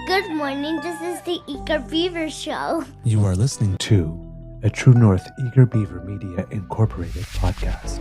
Good morning, this is the Eager Beaver Show. You are listening to a True North Eager Beaver Media Incorporated podcast.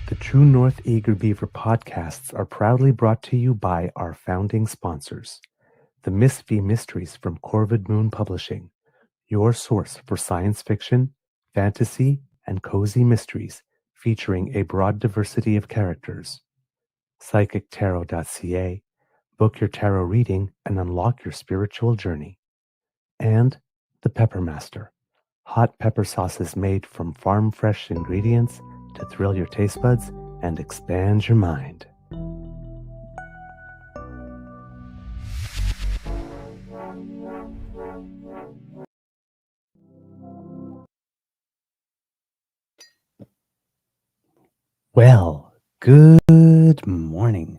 The True North Eager Beaver podcasts are proudly brought to you by our founding sponsors, the Miss V Mysteries from Corvid Moon Publishing, your source for science fiction, fantasy, and cozy mysteries featuring a broad diversity of characters. PsychicTarot.ca, book your tarot reading and unlock your spiritual journey. And the Pepper Master, hot pepper sauces made from farm-fresh ingredients to thrill your taste buds and expand your mind. Well, good morning,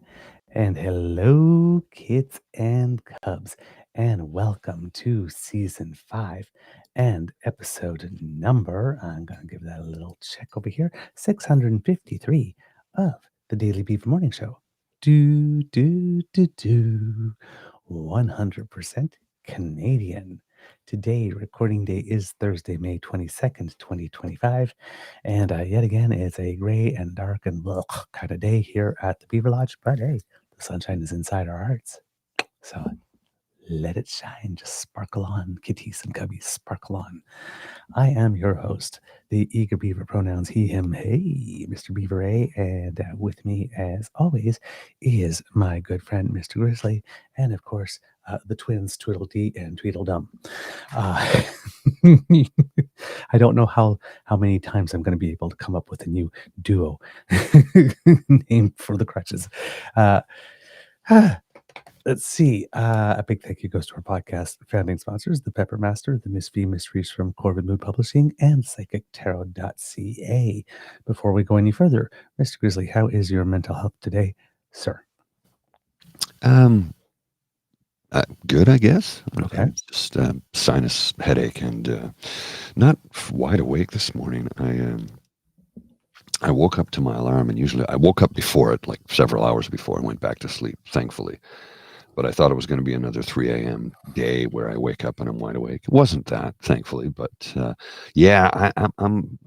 and hello, kids and cubs, and welcome to Season 5 and episode number, I'm going to give that a little check over here, 653 of the Daily Beaver Morning Show. 100% Canadian. Today, recording day is Thursday, May 22nd, 2025. And yet again, it's a gray and dark and kind of day here at the Beaver Lodge. But hey, the sunshine is inside our hearts. So let it shine. Just sparkle on, kitties and cubbies, sparkle on. I am your host, the Eager Beaver, pronouns he, him, hey, Mr. Beaver A. And with me, as always, is my good friend, Mr. Grizzly. And of course, the twins, Tweedledee and Tweedledum. I don't know how many times I'm going to be able to come up with a new duo name for the crutches. Let's see. A big thank you goes to our podcast founding sponsors, the Pepper Master, the Miss V Mysteries from Corvid Moon Publishing, and PsychicTarot.ca. Before we go any further, Mr. Grizzly, how is your mental health today, sir? Good, I guess. Okay. Just sinus headache and not wide awake this morning. I woke up to my alarm, and usually I woke up before it, like several hours before I went back to sleep, thankfully. But I thought it was going to be another 3 a.m. day where I wake up and I'm wide awake. It wasn't that, thankfully, but I'm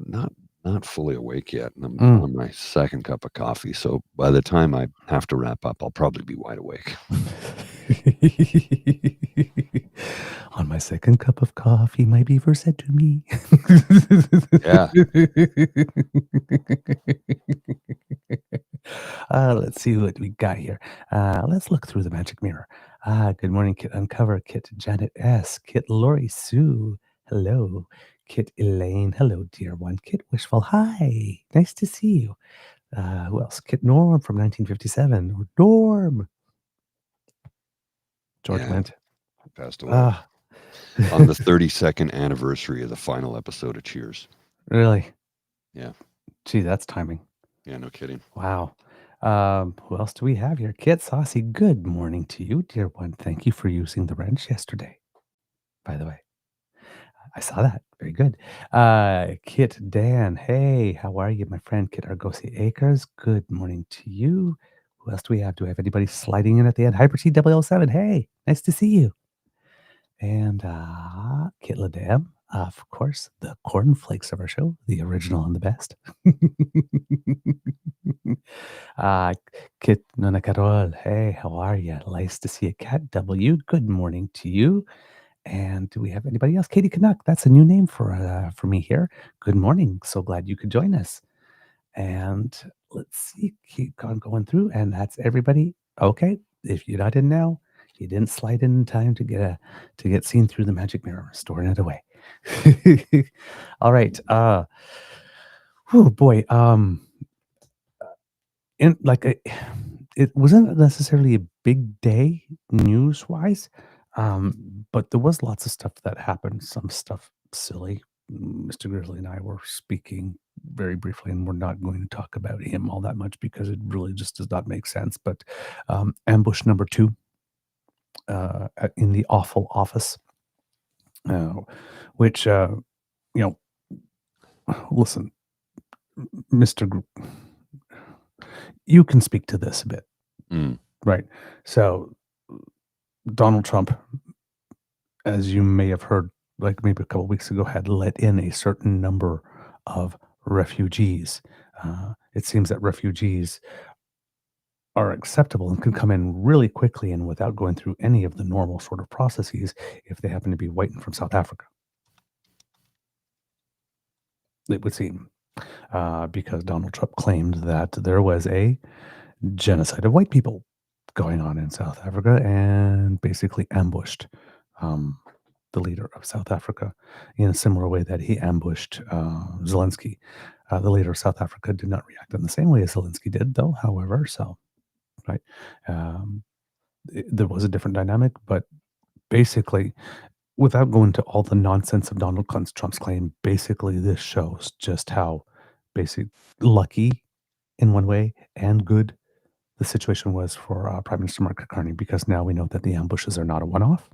not fully awake yet, and I'm on my second cup of coffee. So by the time I have to wrap up, I'll probably be wide awake. On my second cup of coffee, my beaver said to me. Yeah. Let's see what we got here. Let's look through the magic mirror. Good morning, Kit Uncover, Kit Janet S, Kit Lori Sue, hello, Kit Elaine, hello, dear one, Kit Wishful, hi, nice to see you. Who else? Kit Norm from 1957, Norm. George went. Passed away on the 32nd anniversary of the final episode of Cheers. Really? Yeah. Gee, that's timing. Yeah, no kidding. Wow. Who else do we have here? Kit Saucy, good morning to you, dear one. Thank you for using the wrench yesterday, by the way. I saw that. Very good. Kit Dan, hey, how are you, my friend? Kit Argosi Acres, good morning to you. Who else do we have? Do we have anybody sliding in at the end? Hyper T 007, hey, nice to see you. And Kit Ladam, of course, the cornflakes of our show, the original and the best. Kit Nona Carol, hey, how are you? Nice to see you. Cat W, good morning to you. And do we have anybody else? Katie Canuck, that's a new name for me here. Good morning. So glad you could join us. And let's see, keep on going through, and that's everybody. Okay, if you're not in now, you didn't slide in time to get seen through the magic mirror, storing it away. All right. Oh boy. It wasn't necessarily a big day news-wise, but there was lots of stuff that happened. Some stuff silly. Mr. Grizzly and I were speaking very briefly, and we're not going to talk about him all that much because it really just does not make sense. But ambush number 2 in the awful office, uh, which you know, listen, Mr. You can speak to this a bit, right? So Donald Trump, as you may have heard, like maybe a couple of weeks ago, had let in a certain number of refugees. It seems that refugees are acceptable and can come in really quickly and without going through any of the normal sort of processes if they happen to be white and from South Africa. It would seem, because Donald Trump claimed that there was a genocide of white people going on in South Africa and basically ambushed the leader of South Africa in a similar way that he ambushed Zelensky. The leader of South Africa did not react in the same way as Zelensky did, though, however, so, right. There was a different dynamic, but basically, without going to all the nonsense of Donald Trump's claim, basically this shows just how lucky in one way and good the situation was for Prime Minister Mark Carney, because now we know that the ambushes are not a one-off.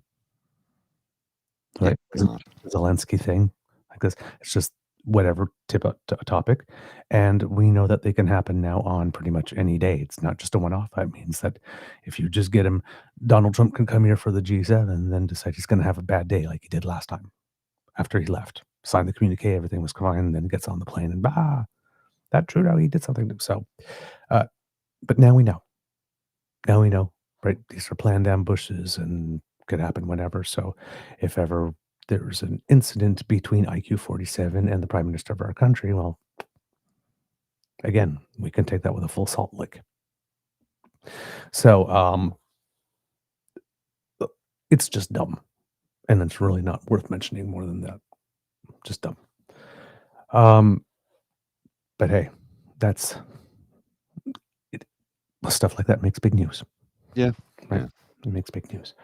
Right? Yeah, the Zelensky thing like this. It's just whatever topic, and we know that they can happen now on pretty much any day. It's not just a one-off. That means that if you just get him, Donald Trump can come here for the G7 and then decide he's going to have a bad day like he did last time after he left. Signed the communique, everything was fine, and then gets on the plane and that Trudeau, he did something. So, but now we know. Now we know, right? These are planned ambushes and could happen whenever. So if ever there's an incident between IQ 47 and the prime minister of our country, well, again, we can take that with a full salt lick. So it's just dumb. And it's really not worth mentioning more than that. Just dumb. But hey, that's it. Stuff like that makes big news. Yeah. Right? Yeah. It makes big news.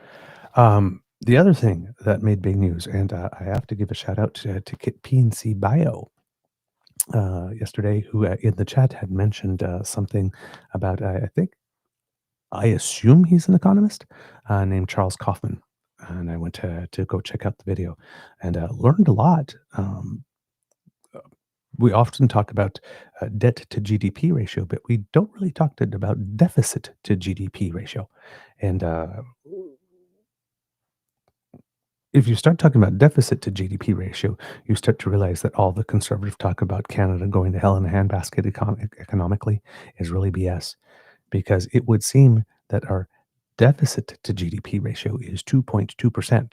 The other thing that made big news, and I have to give a shout out to Kit PNC Bio yesterday, who in the chat had mentioned something about, I assume he's an economist, named Charles Kaufman. And I went to go check out the video and learned a lot. We often talk about debt to GDP ratio, but we don't really talk about deficit to GDP ratio. And if you start talking about deficit to GDP ratio, you start to realize that all the conservative talk about Canada going to hell in a handbasket economically is really BS, because it would seem that our deficit to GDP ratio is 2.2%.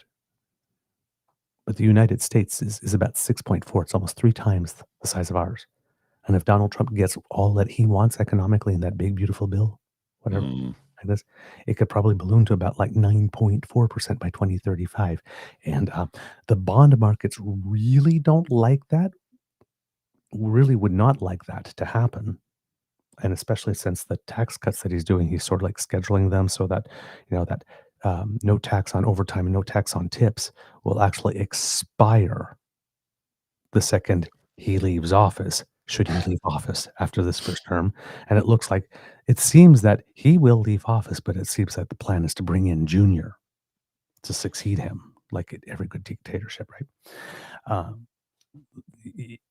But the United States is about 6.4. It's almost 3 times the size of ours. And if Donald Trump gets all that he wants economically in that big, beautiful bill, whatever, like this, it could probably balloon to about like 9.4% by 2035. And the bond markets really don't like that, really would not like that to happen. And especially since the tax cuts that he's doing, he's sort of like scheduling them so that, that no tax on overtime and no tax on tips will actually expire the second he leaves office, should he leave office after this first term. And it seems that he will leave office, but it seems that the plan is to bring in Junior to succeed him, like every good dictatorship, right?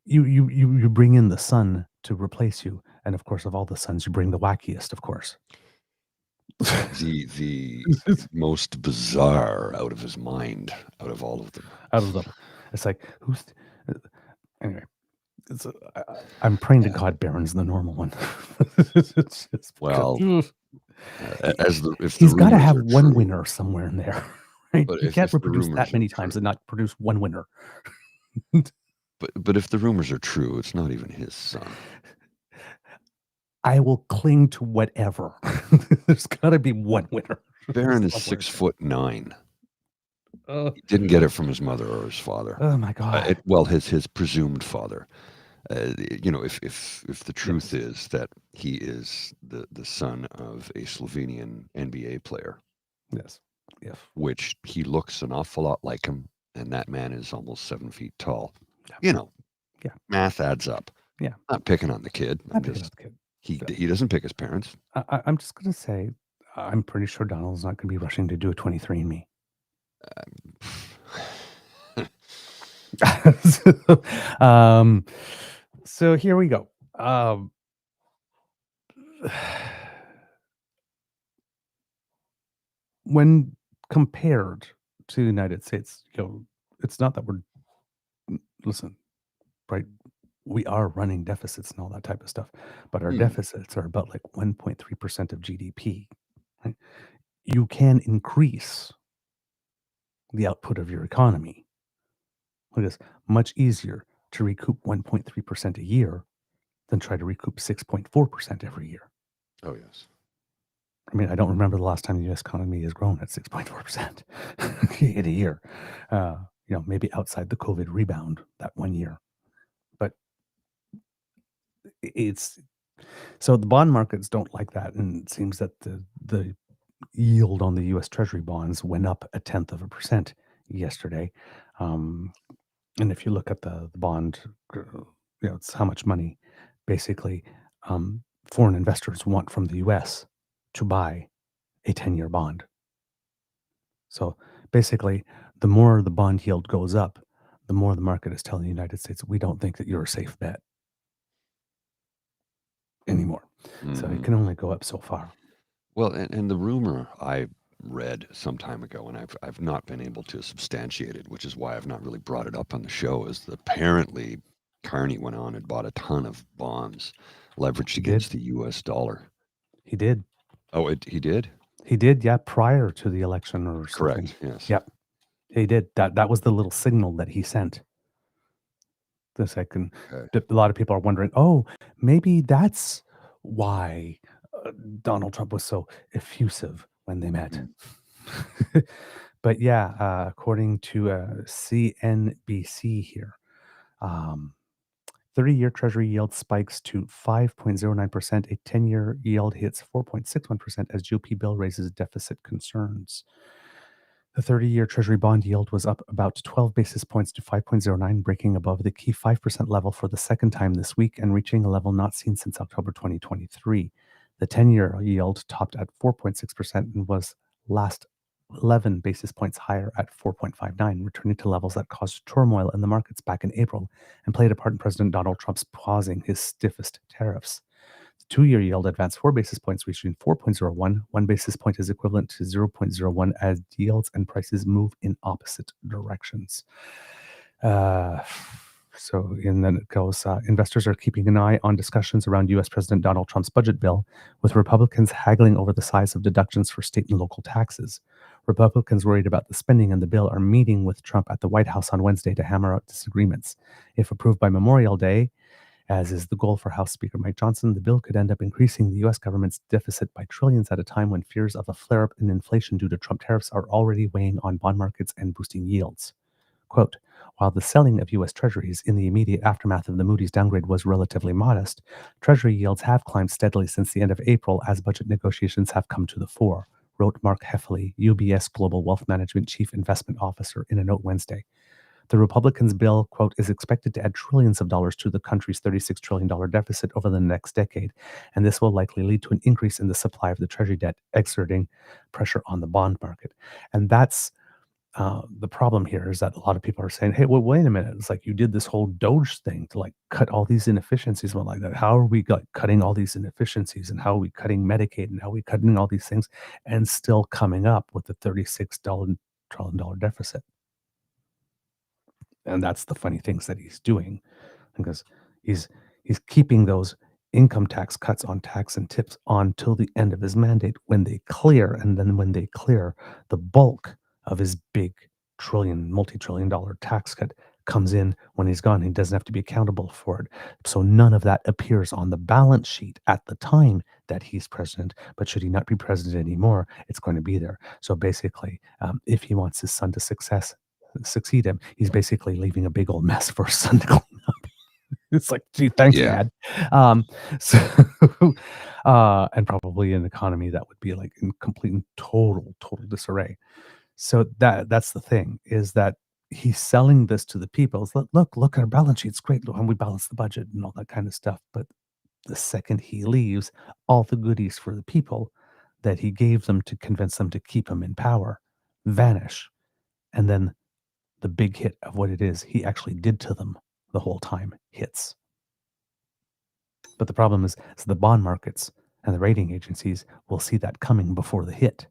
You bring in the son to replace you, and of course, of all the sons, you bring the wackiest, of course. The most bizarre, out of his mind, out of all of them. It's like, anyway. I'm praying to God Barron's the normal one. Well, he's got to have one winner somewhere in there, right? But he can't reproduce that many times and not produce one winner. But if the rumors are true, it's not even his son. I will cling to whatever. There's got to be one winner. Barron is 6'9". Oh, He didn't get it from his mother or his father. oh my God. His presumed father. If the truth Yes. is that he is the son of a Slovenian NBA player, Yes. If. which he looks an awful lot like him, and that man is almost 7 feet tall. Yeah. You know, Yeah. math adds up. Yeah. Not picking on the kid. I'm picking up the kid. He doesn't pick his parents. I'm just going to say, I'm pretty sure Donald's not going to be rushing to do a 23andMe. So here we go. When compared to the United States, it's not that listen, right? We are running deficits and all that type of stuff, but our deficits are about like 1.3% of GDP. Right? You can increase the output of your economy. It is much easier to recoup 1.3% a year than try to recoup 6.4% every year. Oh, yes. I mean, I don't remember the last time the U.S. economy has grown at 6.4% in a year. Maybe outside the COVID rebound that one year. But it's so the bond markets don't like that, and it seems that the yield on the U.S. Treasury bonds went up 0.1% yesterday. And if you look at the bond, it's how much money basically foreign investors want from the U.S. to buy a 10-year bond. So basically, the more the bond yield goes up, the more the market is telling the United States, we don't think that you're a safe bet anymore. So it can only go up so far. Well, and the rumor I read some time ago, and I've not been able to substantiate it, which is why I've not really brought it up on the show, is that apparently Carney went on and bought a ton of bonds leveraged He against did. the U.S. dollar. He did. Oh, he did? He did, yeah, prior to the election or something. Correct, yes. Yep. He did. That was the little signal that he sent. The second, Okay. a lot of people are wondering, oh, maybe that's why Donald Trump was so effusive when they met. But yeah, according to CNBC here, 30-year Treasury yield spikes to 5.09%. A 10-year yield hits 4.61% as GOP bill raises deficit concerns. The 30-year Treasury bond yield was up about 12 basis points to 5.09, breaking above the key 5% level for the second time this week and reaching a level not seen since October 2023. The 10-year yield topped at 4.6% and was last 11 basis points higher at 4.59, returning to levels that caused turmoil in the markets back in April and played a part in President Donald Trump's pausing his stiffest tariffs. The 2-year yield advanced 4 basis points, reaching 4.01. 1 basis point is equivalent to 0.01 as yields and prices move in opposite directions. And then it goes, investors are keeping an eye on discussions around U.S. President Donald Trump's budget bill, with Republicans haggling over the size of deductions for state and local taxes. Republicans worried about the spending in the bill are meeting with Trump at the White House on Wednesday to hammer out disagreements. If approved by Memorial Day, as is the goal for House Speaker Mike Johnson, the bill could end up increasing the U.S. government's deficit by trillions at a time when fears of a flare-up in inflation due to Trump tariffs are already weighing on bond markets and boosting yields. Quote, while the selling of U.S. Treasuries in the immediate aftermath of the Moody's downgrade was relatively modest, Treasury yields have climbed steadily since the end of April as budget negotiations have come to the fore, wrote Mark Heffley, UBS Global Wealth Management Chief Investment Officer, in a note Wednesday. The Republicans' bill, quote, is expected to add trillions of dollars to the country's $36 trillion deficit over the next decade, and this will likely lead to an increase in the supply of the Treasury debt, exerting pressure on the bond market. And that's the problem here, is that a lot of people are saying, hey, well, wait a minute. It's like you did this whole Doge thing to like cut all these inefficiencies and like that. How are we cutting all these inefficiencies, and how are we cutting Medicaid, and how are we cutting all these things and still coming up with the $36 trillion deficit? And that's the funny things that he's doing, because he's keeping those income tax cuts on tax and tips on till the end of his mandate when they clear. And then when they clear, the bulk of his big multi-trillion dollar tax cut comes in when he's gone. He doesn't have to be accountable for it. So none of that appears on the balance sheet at the time that he's president. But should he not be president anymore, it's going to be there. So basically, if he wants his son to succeed him, he's basically leaving a big old mess for his son to clean up. It's like, gee, thanks, Yeah. Dad. So, and probably an economy that would be like in complete and total disarray. So that's the thing, is that he's selling this to the people. It's like, look at our balance sheet. It's great. Look, and we balance the budget and all that kind of stuff. But the second he leaves, all the goodies for the people that he gave them to convince them to keep him in power vanish. And then the big hit of what it is he actually did to them the whole time hits. But the problem is the bond markets and the rating agencies will see that coming before the hit.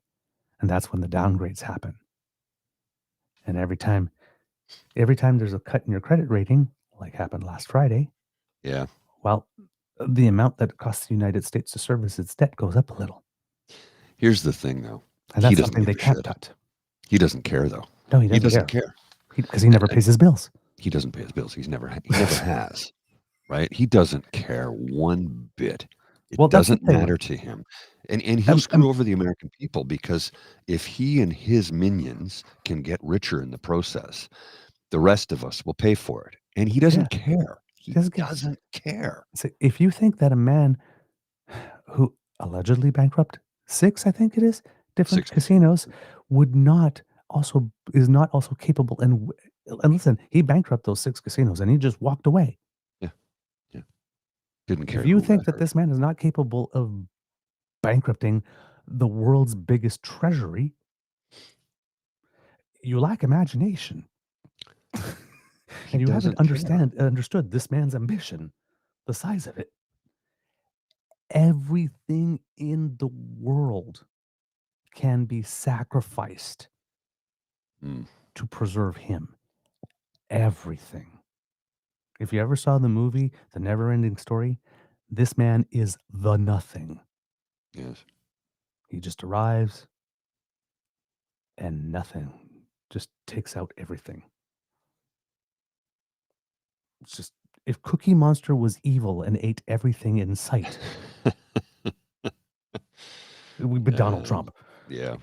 And that's when the downgrades happen. And every time there's a cut in your credit rating, like happened last Friday, Yeah. well, the amount that it costs the United States to service its debt goes up a little. Here's the thing, though. And He that's doesn't something give they a can't shit. cut. He doesn't care, though. No, he He doesn't doesn't care. care. Because he never pays his bills. He doesn't pay his bills. He never has. Right? He doesn't care one bit. It Well, that's the doesn't thing. matter to him. And he'll screw over the American people, because if he and his minions can get richer in the process, the rest of us will pay for it. And he doesn't care. He doesn't care. So if you think that a man who allegedly bankrupt 6, I think it is, different 6 casinos is not also capable, and listen, he bankrupted those 6 casinos and he just walked away. Yeah. Didn't care. If you who think got that this man is not capable of bankrupting the world's biggest treasury, you lack imagination. And you haven't understood this man's ambition, the size of it. Everything in the world can be sacrificed to preserve him. Everything. If you ever saw the movie, The Never-Ending Story, this man is the nothing. Yes. He just arrives and nothing. Just takes out everything. It's just, if Cookie Monster was evil and ate everything in sight, it would be Donald Trump. Yeah.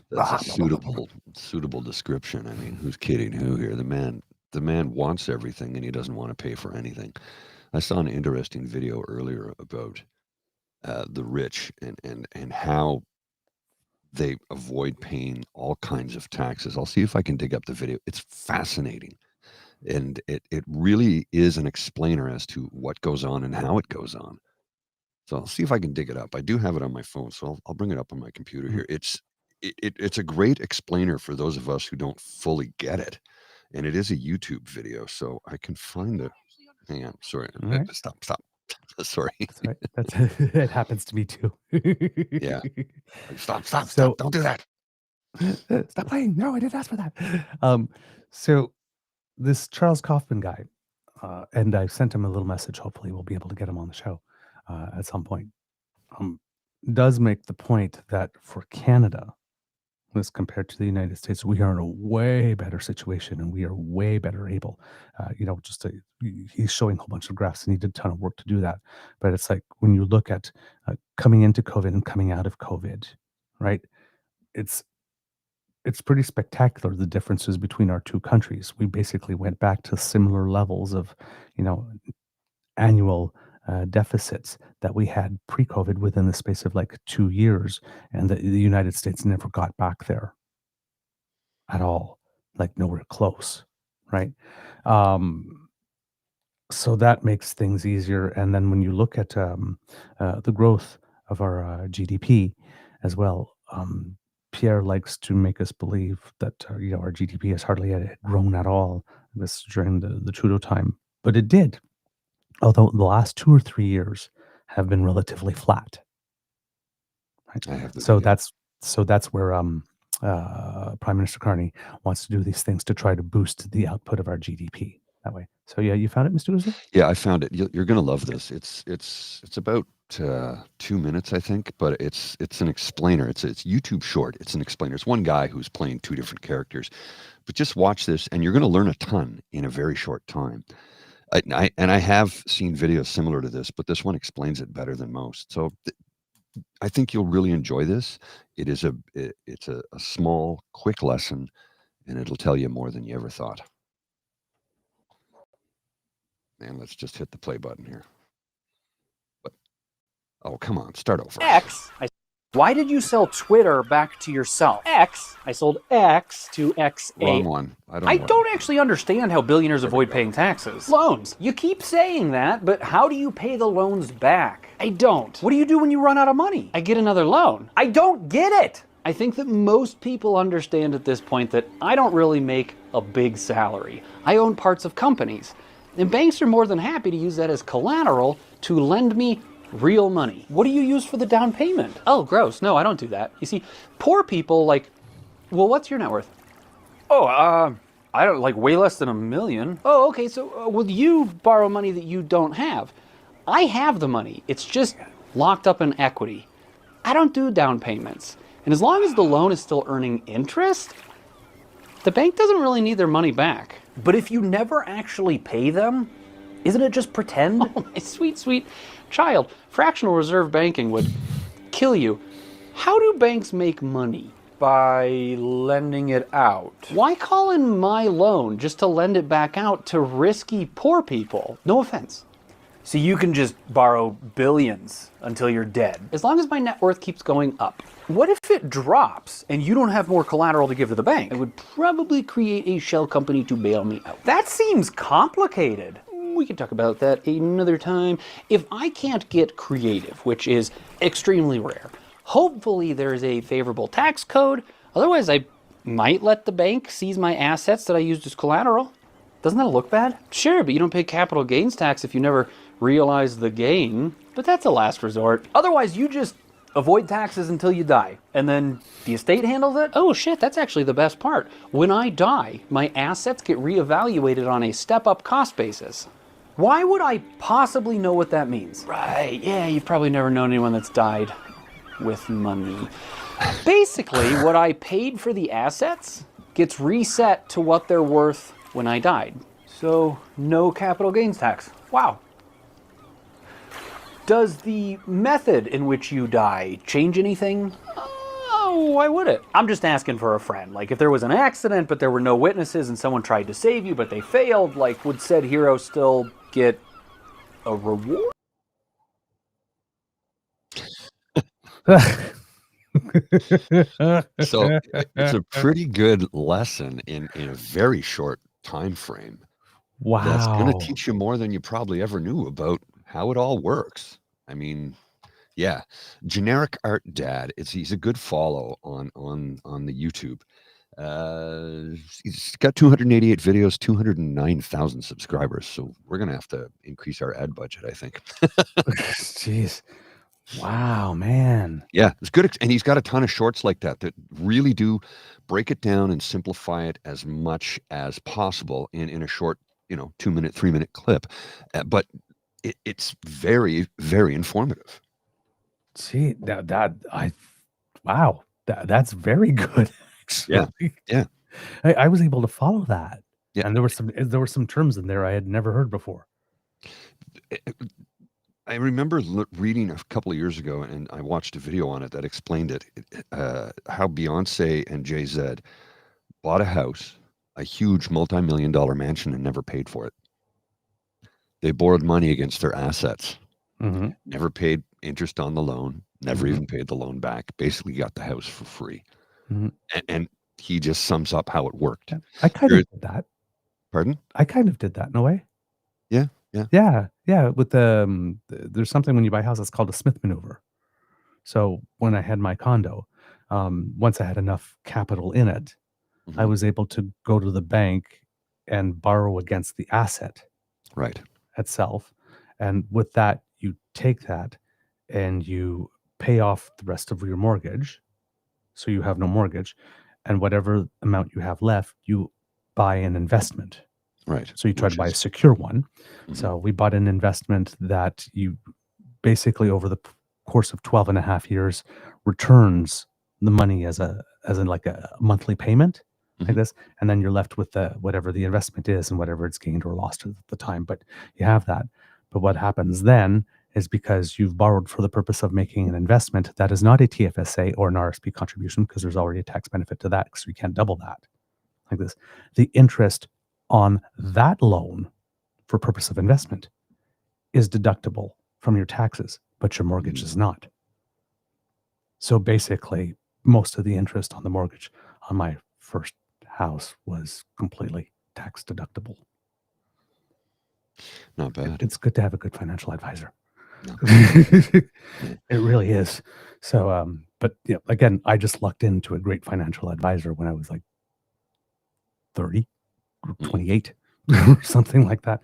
That's a suitable description. I mean, who's kidding who here? The man wants everything and he doesn't want to pay for anything. I saw an interesting video earlier about the rich and how they avoid paying all kinds of taxes. I'll see if I can dig up the video. It's fascinating. And it really is an explainer as to what goes on and how it goes on. So I'll see if I can dig it up. I do have it on my phone, so I'll bring it up on my computer here. It's a great explainer for those of us who don't fully get it. And it is a YouTube video, so I can find it. Hang on, sorry. Right. Stop. Sorry. That's right. It happens to me too. Yeah. Stop. So- Don't do that. Stop playing. No, I didn't ask for that. So this Charles Kaufman guy, and I sent him a little message. Hopefully we'll be able to get him on the show at some point. Does make the point that for Canada, as compared to the United States, we are in a way better situation and we are way better able, he's showing a whole bunch of graphs and he did a ton of work to do that. But it's like when you look at coming into COVID and coming out of COVID, right? It's pretty spectacular, the differences between our two countries. We basically went back to similar levels of, annual deficits that we had pre-COVID within the space of like 2 years. And the United States never got back there at all, like nowhere close, right? So that makes things easier. And then when you look at the growth of our GDP as well, Pierre likes to make us believe that our GDP has hardly grown at all. This during the Trudeau time, but it did. Although the last 2 or 3 years have been relatively flat. Right? I have the So video. that's where Prime Minister Carney wants to do these things to try to boost the output of our GDP that way. So yeah, you found it, Mr. Guzzo? Yeah, I found it. You're gonna love this. It's about 2 minutes, I think, but it's an explainer. It's YouTube short. It's an explainer. It's one guy who's playing two different characters. But just watch this, and you're gonna learn a ton in a very short time. I have seen videos similar to this, but this one explains it better than most. So I think you'll really enjoy this. It's a small, quick lesson, and it'll tell you more than you ever thought. And let's just hit the play button here. But oh, come on, start over. Why did you sell Twitter back to yourself? I sold X to XA. Wrong one. I don't actually understand how billionaires avoid paying taxes. Loans. You keep saying that, but how do you pay the loans back? I don't. What do you do when you run out of money? I get another loan. I don't get it. I think that most people understand at this point that I don't really make a big salary. I own parts of companies. And banks are more than happy to use that as collateral to lend me real money. What do you use for the down payment? Oh, gross. No, I don't do that. You see, poor people well, what's your net worth? Oh, I don't, way less than $1 million. Oh, okay. So will you borrow money that you don't have? I have the money. It's just locked up in equity. I don't do down payments. And as long as the loan is still earning interest, the bank doesn't really need their money back. But if you never actually pay them, isn't it just pretend? Oh, my sweet, sweet child. Fractional reserve banking would kill you. How do banks make money? By lending it out. Why call in my loan just to lend it back out to risky poor people? No offense. So you can just borrow billions until you're dead. As long as my net worth keeps going up. What if it drops and you don't have more collateral to give to the bank? I would probably create a shell company to bail me out. That seems complicated. We can talk about that another time. If I can't get creative, which is extremely rare, hopefully there's a favorable tax code. Otherwise, I might let the bank seize my assets that I used as collateral. Doesn't that look bad? Sure, but you don't pay capital gains tax if you never realize the gain. But that's a last resort. Otherwise, you just avoid taxes until you die, and then the estate handles it? Oh shit, that's actually the best part. When I die, my assets get reevaluated on a step-up cost basis. Why would I possibly know what that means? Right, yeah, you've probably never known anyone that's died with money. Basically, what I paid for the assets gets reset to what they're worth when I died. So, no capital gains tax. Wow. Does the method in which you die change anything? Oh, why would it? I'm just asking for a friend. Like, if there was an accident, but there were no witnesses and someone tried to save you, but they failed, would said hero still get a reward? So it's a pretty good lesson in a very short time frame. Wow. That's going to teach you more than you probably ever knew about how it all works. I mean, yeah, Generic Art Dad. He's a good follow on the YouTube. He's got 288 videos, 209,000 subscribers. So we're gonna have to increase our ad budget, I think. Jeez. Wow, man. Yeah, it's good. And he's got a ton of shorts like that really do break it down and simplify it as much as possible in a short, 2-minute, 3-minute clip. But it's very, very informative. Gee, wow, that's very good. Actually. Yeah. I was able to follow that. Yeah, and there were some terms in there I had never heard before. I remember reading a couple of years ago, and I watched a video on it that explained it. How Beyonce and Jay-Z bought a house, a huge multi-million-dollar mansion, and never paid for it. They borrowed money against their assets, never paid interest on the loan, never even paid the loan back, basically got the house for free. And he just sums up how it worked. I kind of did that. Pardon? I kind of did that in a way. Yeah. With there's something when you buy a house that's called a Smith maneuver. So when I had my condo, once I had enough capital in it, I was able to go to the bank and borrow against the asset. Right. Itself. And with that, you take that and you pay off the rest of your mortgage. So you have no mortgage. And whatever amount you have left, you buy an investment. Right. So you try to Which buy a is secure one. Mhm. So we bought an investment that you basically over the course of 12 and a half years returns the money as in like a monthly payment like Mhm. this, and then you're left with the whatever the investment is and whatever it's gained or lost at the time. But you have that. But what happens then is because you've borrowed for the purpose of making an investment that is not a TFSA or an RSP contribution, because there's already a tax benefit to that, because you can't double that like this. The interest on that loan for purpose of investment is deductible from your taxes, but your mortgage Mhm. is not. So basically, most of the interest on the mortgage on my first house was completely tax deductible. Not bad. It's good to have a good financial advisor. No. It really is. So, but yeah, again, I just lucked into a great financial advisor when I was like 30 or 28 or something like that.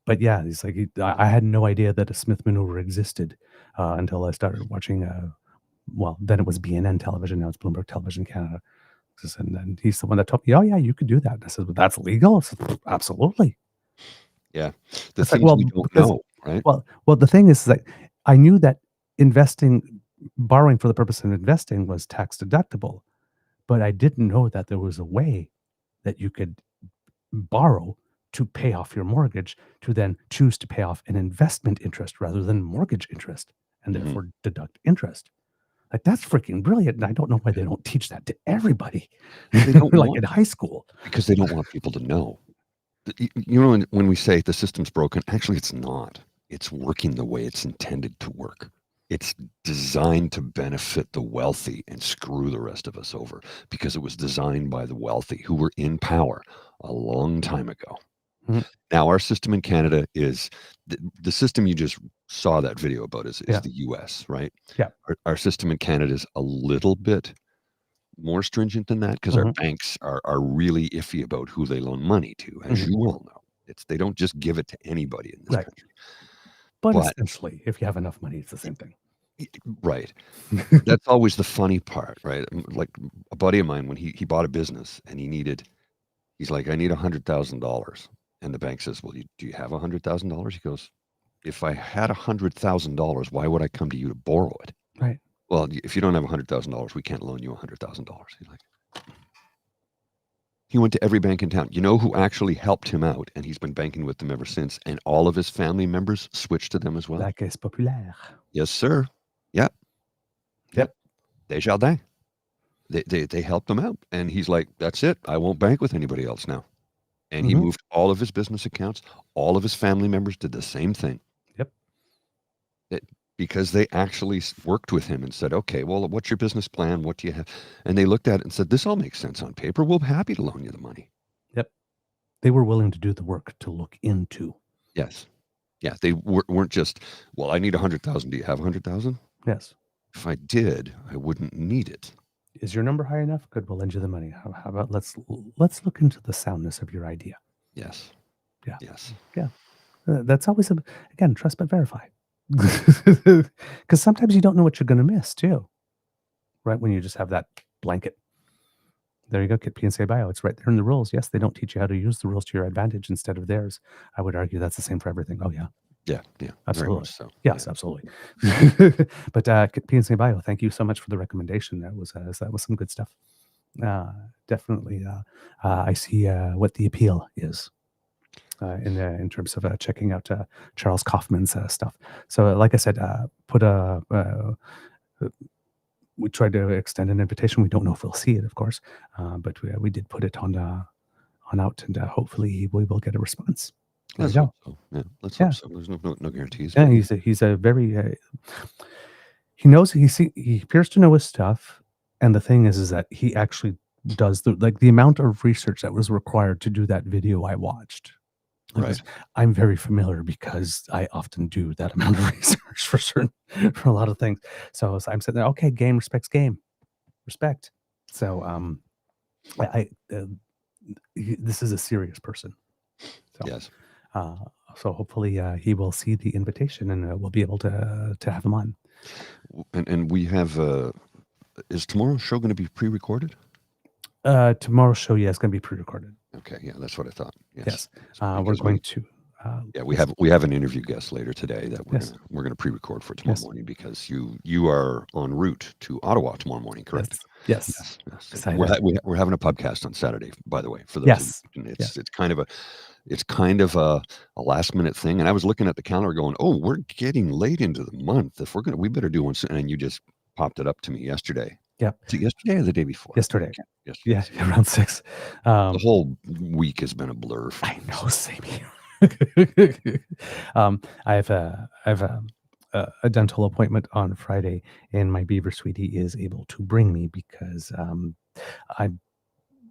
But yeah, he's like, I had no idea that a Smith maneuver existed until I started watching, well, then it was BNN television, now it's Bloomberg Television Canada. And then he's the one that told me, oh, yeah, you could do that. And I said, but that's legal? I said, absolutely. Yeah. The It's like, things well, we don't because, know, right? well, the thing is like, I knew that borrowing for the purpose of investing was tax deductible, but I didn't know that there was a way that you could borrow to pay off your mortgage to then choose to pay off an investment interest rather than mortgage interest and Mhm. therefore deduct interest. Like that's freaking brilliant. And I don't know why they don't teach that to everybody. They don't like want in high school. because they don't want people to know. You know, when we say the system's broken, actually it's not. It's working the way it's intended to work. It's designed to benefit the wealthy and screw the rest of us over because it was designed by the wealthy who were in power a long time ago. Mhm. Now, our system in Canada is the system you just saw that video about is Yeah. the US, right? Yeah. Our system in Canada is a little bit more stringent than that because our Mhm. banks are really iffy about who they loan money to, as Mhm. you well know. They don't just give it to anybody in this Right. country. But But essentially, if you have enough money, it's the same thing. right. That's always the funny part, right? Like a buddy of mine, when he bought a business and he's like, I need $100,000. And the bank says, well, do you have $100,000? He goes, if I had $100,000, why would I come to you to borrow it? Right. Well, if you don't have $100,000, we can't loan you $100,000. He's like, he went to every bank in town. You know who actually helped him out? And he's been banking with them ever since. And all of his family members switched to them as well. La Caisse Populaire. Yes, sir. Yep. Yep. Desjardins. They helped him out. And he's like, that's it. I won't bank with anybody else now. And he Mhm. moved all of his business accounts. All of his family members did the same thing. Yep. Because they actually worked with him and said, okay, well, what's your business plan? What do you have? And they looked at it and said, this all makes sense on paper. We'll be happy to loan you the money. Yep. They were willing to do the work to look into. Yes. Yeah. They weren't just, well, I need 100,000. Do you have 100,000? Yes. If I did, I wouldn't need it. Is your number high enough? Good, we'll lend you the money. How about let's look into the soundness of your idea. Yes. Yeah. Yes. That's always again, trust but verify. Because sometimes you don't know what you're going to miss too, right? When you just have that blanket. There you go, Kit PNC Bio. It's right there in the rules. Yes, they don't teach you how to use the rules to your advantage instead of theirs. I would argue that's the same for everything. Oh yeah, Yeah. Yeah. absolutely. Very much so. Yes, absolutely. But Kit PNC Bio, thank you so much for the recommendation. That was some good stuff. Definitely, I see what the appeal is. In terms of checking out Charles Kaufman's stuff. So, like I said, we tried to extend an invitation. We don't know if we'll see it, of course, but we did put it on out, and hopefully we will get a response. There Let's we go. hope so. Yeah. Let's hope so. There's no guarantees. Yeah, but he's a very he appears to know his stuff, and the thing is that he actually does the amount of research that was required to do that video I watched. Right. I'm very familiar because I often do that amount of research for a lot of things. So I'm sitting there, okay, game respects game, respect. So this is a serious person. So, yes. So hopefully he will see the invitation and we'll be able to have him on. And we have is tomorrow's show going to be pre-recorded? Tomorrow's show, yeah, it's going to be pre-recorded. Okay, yeah, that's what I thought. Yes. So We're going to. Yeah, we have an interview guest later today that we're gonna pre-record for tomorrow morning because you are en route to Ottawa tomorrow morning, correct? Yes. Yes. We're having a podcast on Saturday, by the way, for those. Yes. It's kind of a last minute thing, and I was looking at the calendar going, oh, we're getting late into the month. If we better do one soon. And you just popped it up to me yesterday. Yep. Was it yesterday or the day before? Yesterday. Yesterday. Yeah, around 6. The whole week has been a blur. I know, same here. I have a dental appointment on Friday, and my beaver sweetie is able to bring me because I'm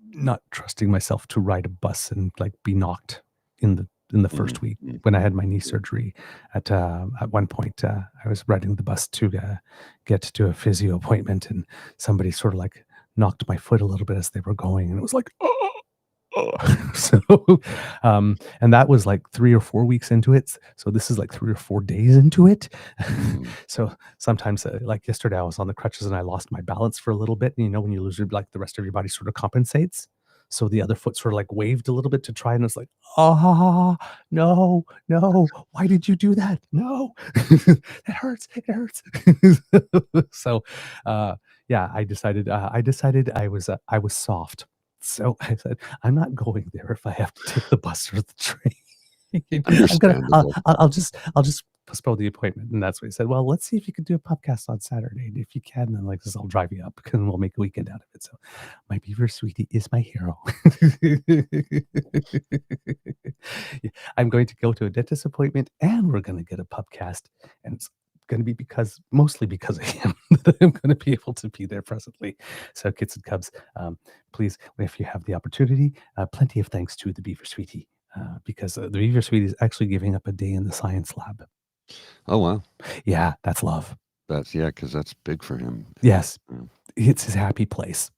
not trusting myself to ride a bus and like be knocked in the first week when I had my knee surgery. At one point, I was riding the bus to get to a physio appointment, and somebody sort of like knocked my foot a little bit as they were going, and it was like, oh. So and that was like 3 or 4 weeks into it, so this is like 3 or 4 days into it. So sometimes like yesterday I was on the crutches and I lost my balance for a little bit, and when you lose your, like, the rest of your body sort of compensates, so the other foot sort of like waved a little bit to try, and it's like, no, why did you do that? No. It hurts. So yeah, I decided I was soft. So I said, I'm not going there if I have to take the bus or the train. I'll just postpone the appointment. And that's what he said. Well, let's see if you can do a podcast on Saturday. And if you can, then like this, I'll drive you up and we'll make a weekend out of it. So my beaver sweetie is my hero. I'm going to go to a dentist appointment and we're going to get a podcast. And it's going to be mostly because of him that I'm going to be able to be there presently. So kids and cubs, please, if you have the opportunity, plenty of thanks to the beaver sweetie, because the beaver sweetie is actually giving up a day in the science lab. Oh, wow. Yeah, that's love. Because that's big for him. Yes. It's his happy place.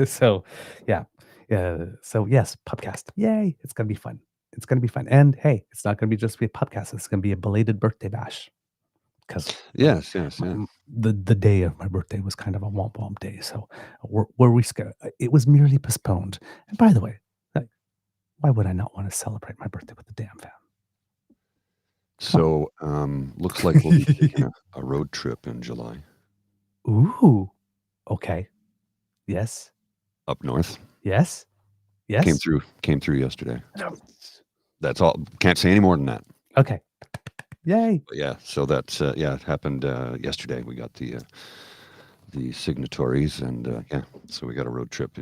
So yeah. So yes, podcast. Yay. It's going to be fun. It's going to be fun. And hey, it's not going to be just a podcast. It's going to be a belated birthday bash. Because yes. The day of my birthday was kind of a womp womp day. So it was merely postponed. And by the way, why would I not want to celebrate my birthday with the damn fam? So looks like we'll be taking a road trip in July. Ooh. Okay. Yes. Up north. Yes. Came through yesterday. That's all. Can't say any more than that. Okay. Yay. But yeah. So that's it happened yesterday. We got the signatories, and so we got a road trip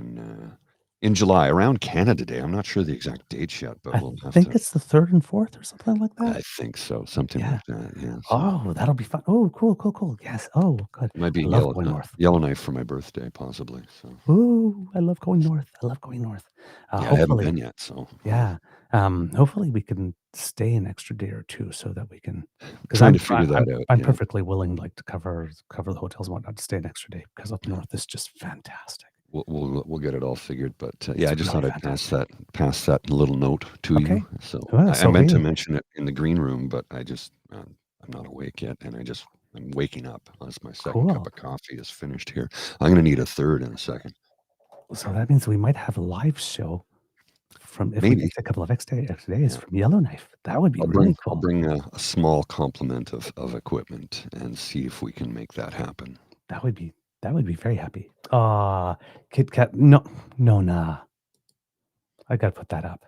in July around Canada Day. I'm not sure the exact dates yet, but we'll have to. I think it's the 3rd and 4th or something like that. I think so. Something like that. Yeah. So. Oh, that'll be fun. Oh, cool. Yes. Oh, good. It might be Yellowknife for my birthday, possibly. So. Ooh, I love going north. I haven't been yet, so. Yeah. Hopefully we can stay an extra day or two so that we can. Because I'm trying to figure that out. I'm perfectly willing, like, to cover the hotels and whatnot to stay an extra day because up north is just fantastic. We'll get it all figured, but I just thought I'd pass that little note to you. So I meant to mention it in the green room, but I'm not awake yet, and I'm waking up as my second cup of coffee is finished here. I'm going to need a third in a second. So that means we might have a live show from if Maybe. We take a couple of extra days from Yellowknife. That would be really cool. I'll bring a small complement of equipment and see if we can make that happen. That would be very happy. Kit Kat, no, nah. I gotta put that up.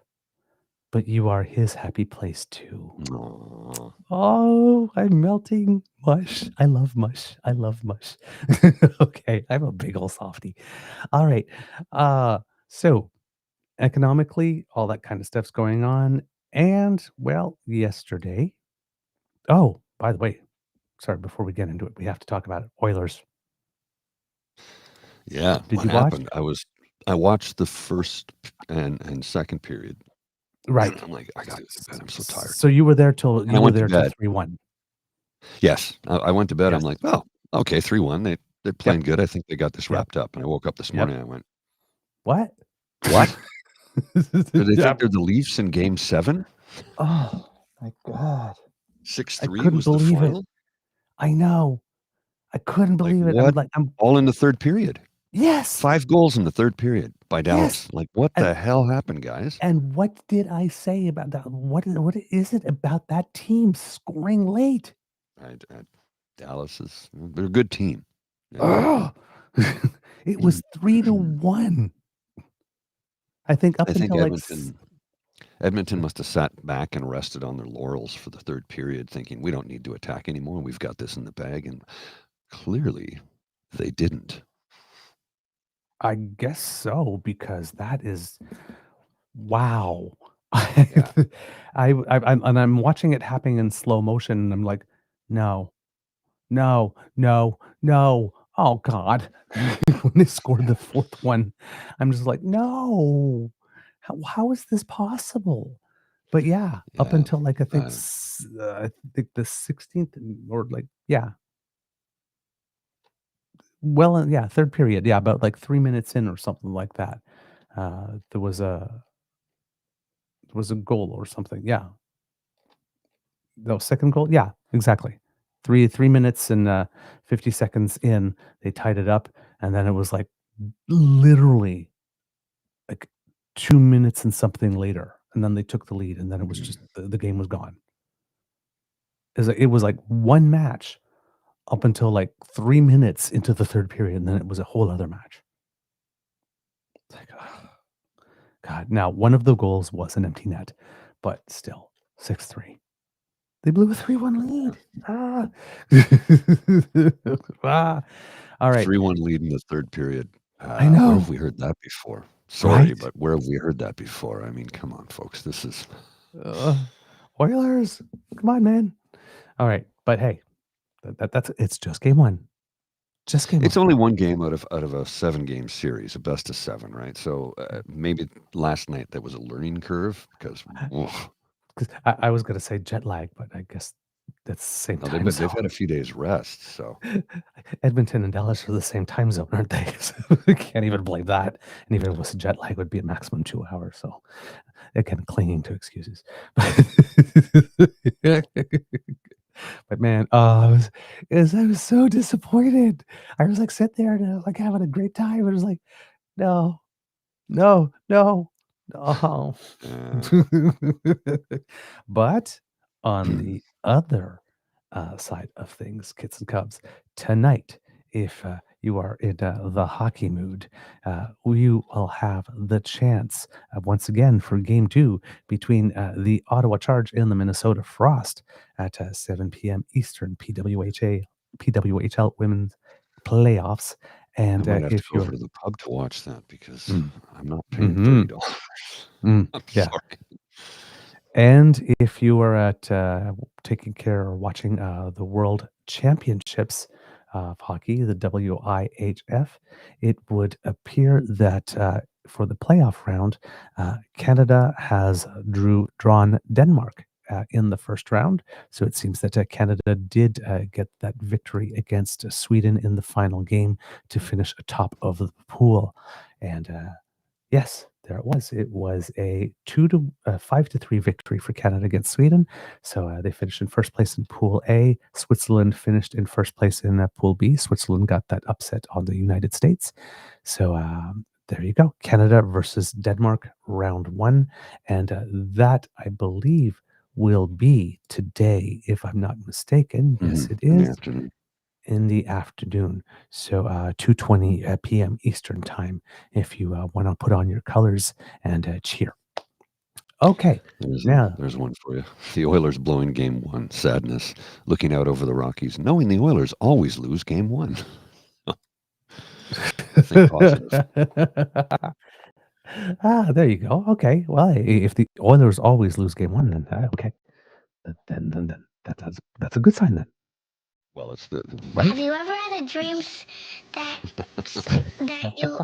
But you are his happy place too. Aww. Oh, I'm melting mush. I love mush. Okay, I'm a big old softie. All right. So economically, all that kind of stuff's going on. And well, yesterday. Oh, by the way, sorry, before we get into it, we have to talk about it. Oilers. Yeah. Did you watch? I watched the first and second period. Right. I'm like, I gotta get to bed. I'm so tired. So you were there till 3-1. Yes. I went to bed. Yes. I'm like, well, okay, 3-1. They're playing good. I think they got this wrapped up. And I woke up this morning and I went, What? Do they think they're the Leafs in Game 7? Oh my God. 6-3 was the final? I know. I couldn't believe it. I'm all in the third period. Yes. 5 goals in the third period by Dallas. Yes. Like, what the hell happened, guys? And what did I say about that? What is it about that team scoring late? Dallas they're a good team. Yeah. It was 3-1. I think up until like Edmonton must have sat back and rested on their laurels for the third period, thinking we don't need to attack anymore. We've got this in the bag, and clearly they didn't. I guess so, because that is wow. Yeah. I'm watching it happening in slow motion, and I'm like, no, no, no, no. Oh God. When they scored the fourth one, I'm just like, no. How is this possible? But yeah, up Yeah. until like I think the 16th or like well, yeah, third period, yeah, about like 3 minutes in or something like that. There was a goal or something. Yeah. No, second goal. Yeah, exactly. 3 minutes and 50 seconds in, they tied it up, and then it was like literally like 2 minutes and something later, and then they took the lead, and then it was just the game was gone. It was like one match up until like 3 minutes into the third period, and then it was a whole other match. It's like, oh, God. Now, one of the goals was an empty net, but still 6-3. They blew a 3-1 lead. Ah. Ah. All right. 3-1 lead in the third period. I know. Where have we heard that before? Sorry, Right? but where have we heard that before? I mean, come on, folks. This is Oilers. Come on, man. All right. But hey, it's just game one. Just game it's one. only one game out of a 7-game series, a best of 7, right? So maybe last night that was a learning curve because I was going to say jet lag, but I guess that's the same time zone. They've had a few days rest, so Edmonton and Dallas are the same time zone, aren't they? So we can't even blame that. And even with jet lag, would be a maximum 2 hours. So again, clinging to excuses. But man, I was so disappointed. I was like sitting there and I was like having a great time. It was like, no, no, no, no. But on the other side of things, kids and cubs, tonight, if you are in the hockey mood, you will have the chance once again for game 2 between the Ottawa Charge and the Minnesota Frost at 7 p.m. Eastern PWHL Women's Playoffs. And I might have to if go you're over to the pub to watch that because I'm not paying $30. I'm sorry. And if you are at taking care or watching the World Championships of Hockey, the WIHF, it would appear that for the playoff round, Canada has drawn Denmark in the first round. So it seems that Canada did get that victory against Sweden in the final game to finish atop of the pool. And yes, there it was. It was a 5-3 victory for Canada against Sweden. So they finished in first place in Pool A. Switzerland finished in first place in Pool B. Switzerland got that upset on the United States. So there you go. Canada versus Denmark, round 1. And that, I believe, will be today, if I'm not mistaken. Yes, it is. In the afternoon. In the afternoon. So 2:20 p.m. Eastern time if you want to put on your colors and cheer. Okay. There's one for you. The Oilers blowing game 1. Sadness. Looking out over the Rockies, knowing the Oilers always lose game 1. Think positive. There you go. Okay. Well, if the Oilers always lose game 1, then okay. Then that's a good sign then. Well, it's the right. Have you ever had a dream that you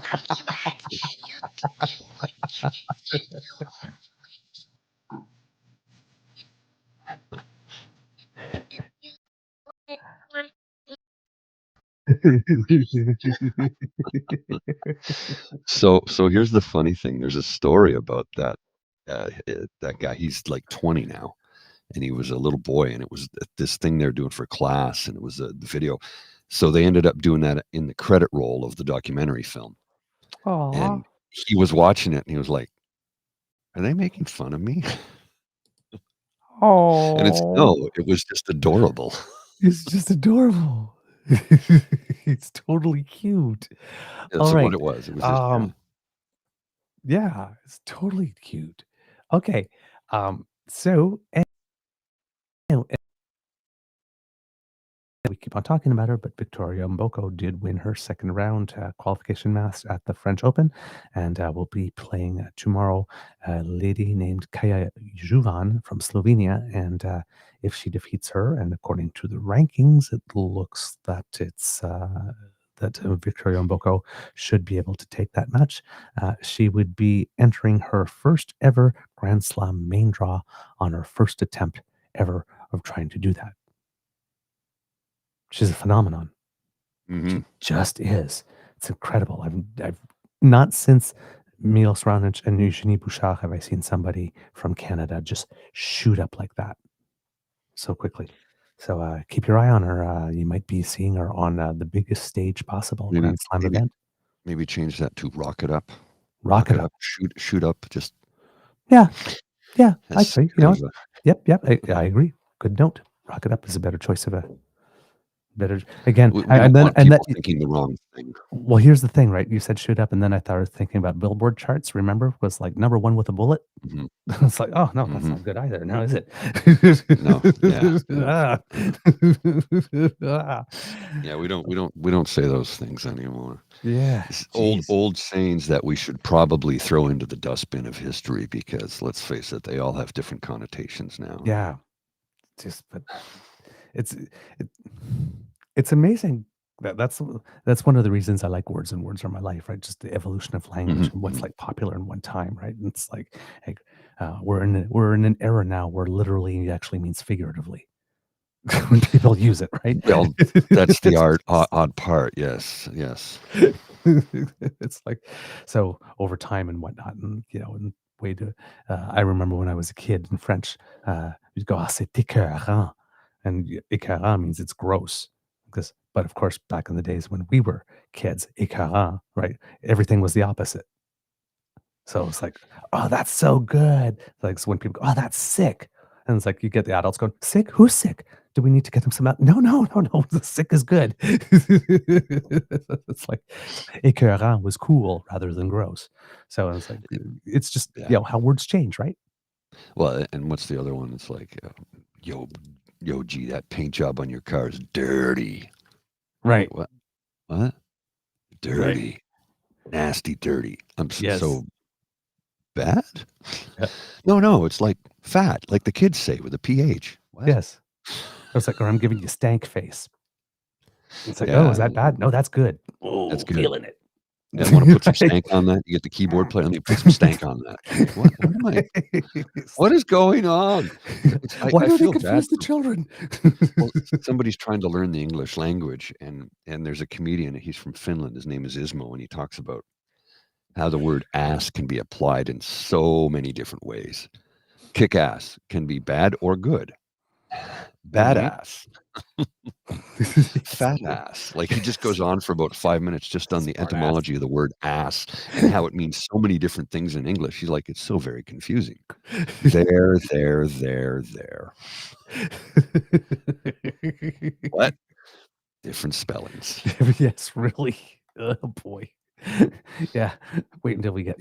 So here's the funny thing. There's a story about that that guy. He's like 20 now, and he was a little boy, and it was this thing they're doing for class, and it was the video. So they ended up doing that in the credit roll of the documentary film. Aw. And he was watching it and he was like, are they making fun of me? And it's Oh, no, it was just adorable. it's just adorable. It's totally cute. That's All what right. it was. It was just Yeah, it's totally cute. Okay. So and we keep on talking about her, but Victoria Mboko did win her second round qualification match at the French Open, and will be playing tomorrow a lady named Kaya Juvan from Slovenia. And if she defeats her, and according to the rankings, it looks that it's that Victoria Mboko should be able to take that match. She would be entering her first ever Grand Slam main draw on her first attempt ever of trying to do that. She's a phenomenon. She just is. It's incredible. I've not since Milos Raonic and Eugenie Bouchard have I seen somebody from Canada just shoot up like that so quickly. So keep your eye on her. You might be seeing her on the biggest stage possible, Grand Slam event. Maybe change that to rock it up. Rock it up. Shoot up. Just yeah. I that's agree. You know, yep. I agree. Good note. Rock it up is a better choice of a better again. we and don't then want and people that thinking the wrong thing. well, here's the thing, right? You said shoot up, and then I started thinking about Billboard charts. Remember, was like number one with a bullet. Mhm. It's like, oh no, that's not good either. Now is it? No, yeah. Ah. Yeah, we don't say those things anymore. Yeah, It's geez. old sayings that we should probably throw into the dustbin of history because let's face it, they all have different connotations now. Yeah, but it's amazing. That's one of the reasons I like words, and words are my life, right? Just the evolution of language and what's like popular in one time, right? And it's like we're in an era now where literally actually means figuratively when people use it, right? Well, that's the odd part. Yes. It's like so over time and whatnot, and and way to. I remember when I was a kid in French, you'd go, "Ah, c'est écœurant," and écœurant means it's gross. But of course, back in the days when we were kids, écœurant, right? Everything was the opposite. So it's like, oh, that's so good. Like so when people go, oh, that's sick. And it's like you get the adults going, sick? Who's sick? Do we need to get them some out? No. The sick is good. It's like écœurant was cool rather than gross. So it's like it's just how words change, right? Well, and what's the other one? It's like, yo, gee, that paint job on your car is dirty. Right. What? Dirty. Right. Nasty, dirty. I'm so bad? Yeah. No, it's like fat, like the kids say with a PH. What? Yes. It's like, or I'm giving you stank face. It's like, oh, is that bad? No, that's good. Oh, that's good. Feeling it. And want to put some stank on that? You get the keyboard player and you put some stank on that. What am I? What is going on? Why do they confuse the children? Well, somebody's trying to learn the English language, and there's a comedian. He's from Finland. His name is Ismo, and he talks about how the word ass can be applied in so many different ways. Kick ass can be bad or good. Badass. Fat ass. Like he just goes on for about 5 minutes just on the etymology of the word ass and how it means so many different things in English. He's like, it's so very confusing. There. What? Different spellings. Yes, really. Oh boy. Yeah. Wait until we get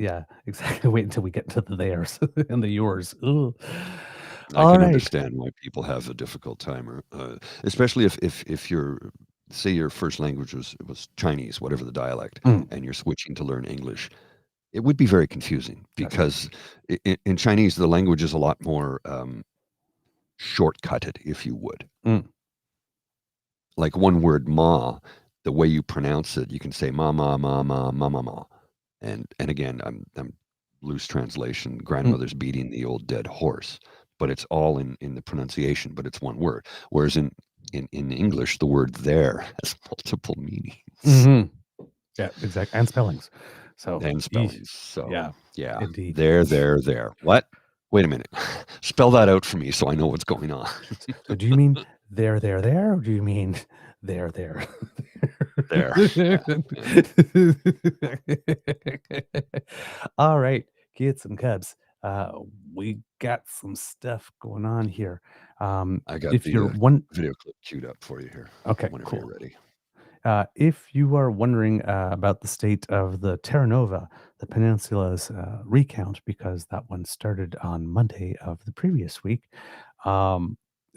exactly. Wait until we get to the theirs and the yours. Ugh. I can understand why people have a difficult time, especially if you're, say your first language was Chinese, whatever the dialect, and you're switching to learn English. It would be very confusing because in Chinese, the language is a lot more shortcutted, if you would. Like one word, ma, the way you pronounce it, you can say ma, ma, ma, ma, ma, ma, ma. And again, I'm loose translation, grandmother's beating the old dead horse. But it's all in the pronunciation, but it's one word. Whereas in English, the word there has multiple meanings. Mm-hmm. Yeah, exactly. And spellings. So yeah. Indeed. There. What? Wait a minute. Spell that out for me so I know what's going on. So do you mean there, or do you mean There. There. All right, kids and cubs. We got some stuff going on here. I got If you're the one, video clip queued up for you here. okay, Whenever cool. you're ready. If you are wondering about the state of the Terra Nova, the peninsula's recount, because that one started on Monday of the previous week,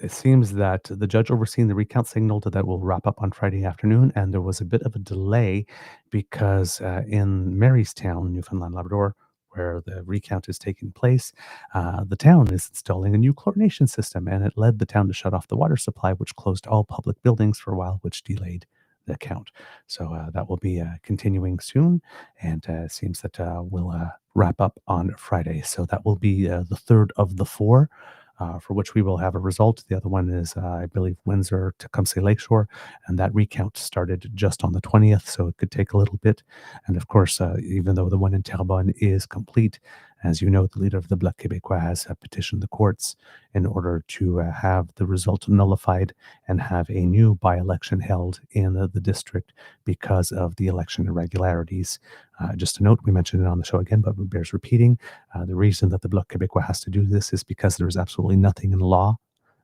it seems that the judge overseeing the recount signaled that will wrap up on Friday afternoon, and there was a bit of a delay because in Marystown, Newfoundland, Labrador, where the recount is taking place, the town is installing a new chlorination system, and it led the town to shut off the water supply, which closed all public buildings for a while, which delayed the count. So that will be continuing soon, and seems that we'll wrap up on Friday. So that will be the third of the four. For which we will have a result. The other one is, I believe, Windsor Tecumseh Lakeshore, and that recount started just on the 20th, so it could take a little bit. And of course, even though the one in Terrebonne is complete, as you know, the leader of the Bloc Québécois has petitioned the courts in order to have the result nullified and have a new by-election held in the district because of the election irregularities. Just a note, we mentioned it on the show again, but it bears repeating. The reason that the Bloc Québécois has to do this is because there is absolutely nothing in law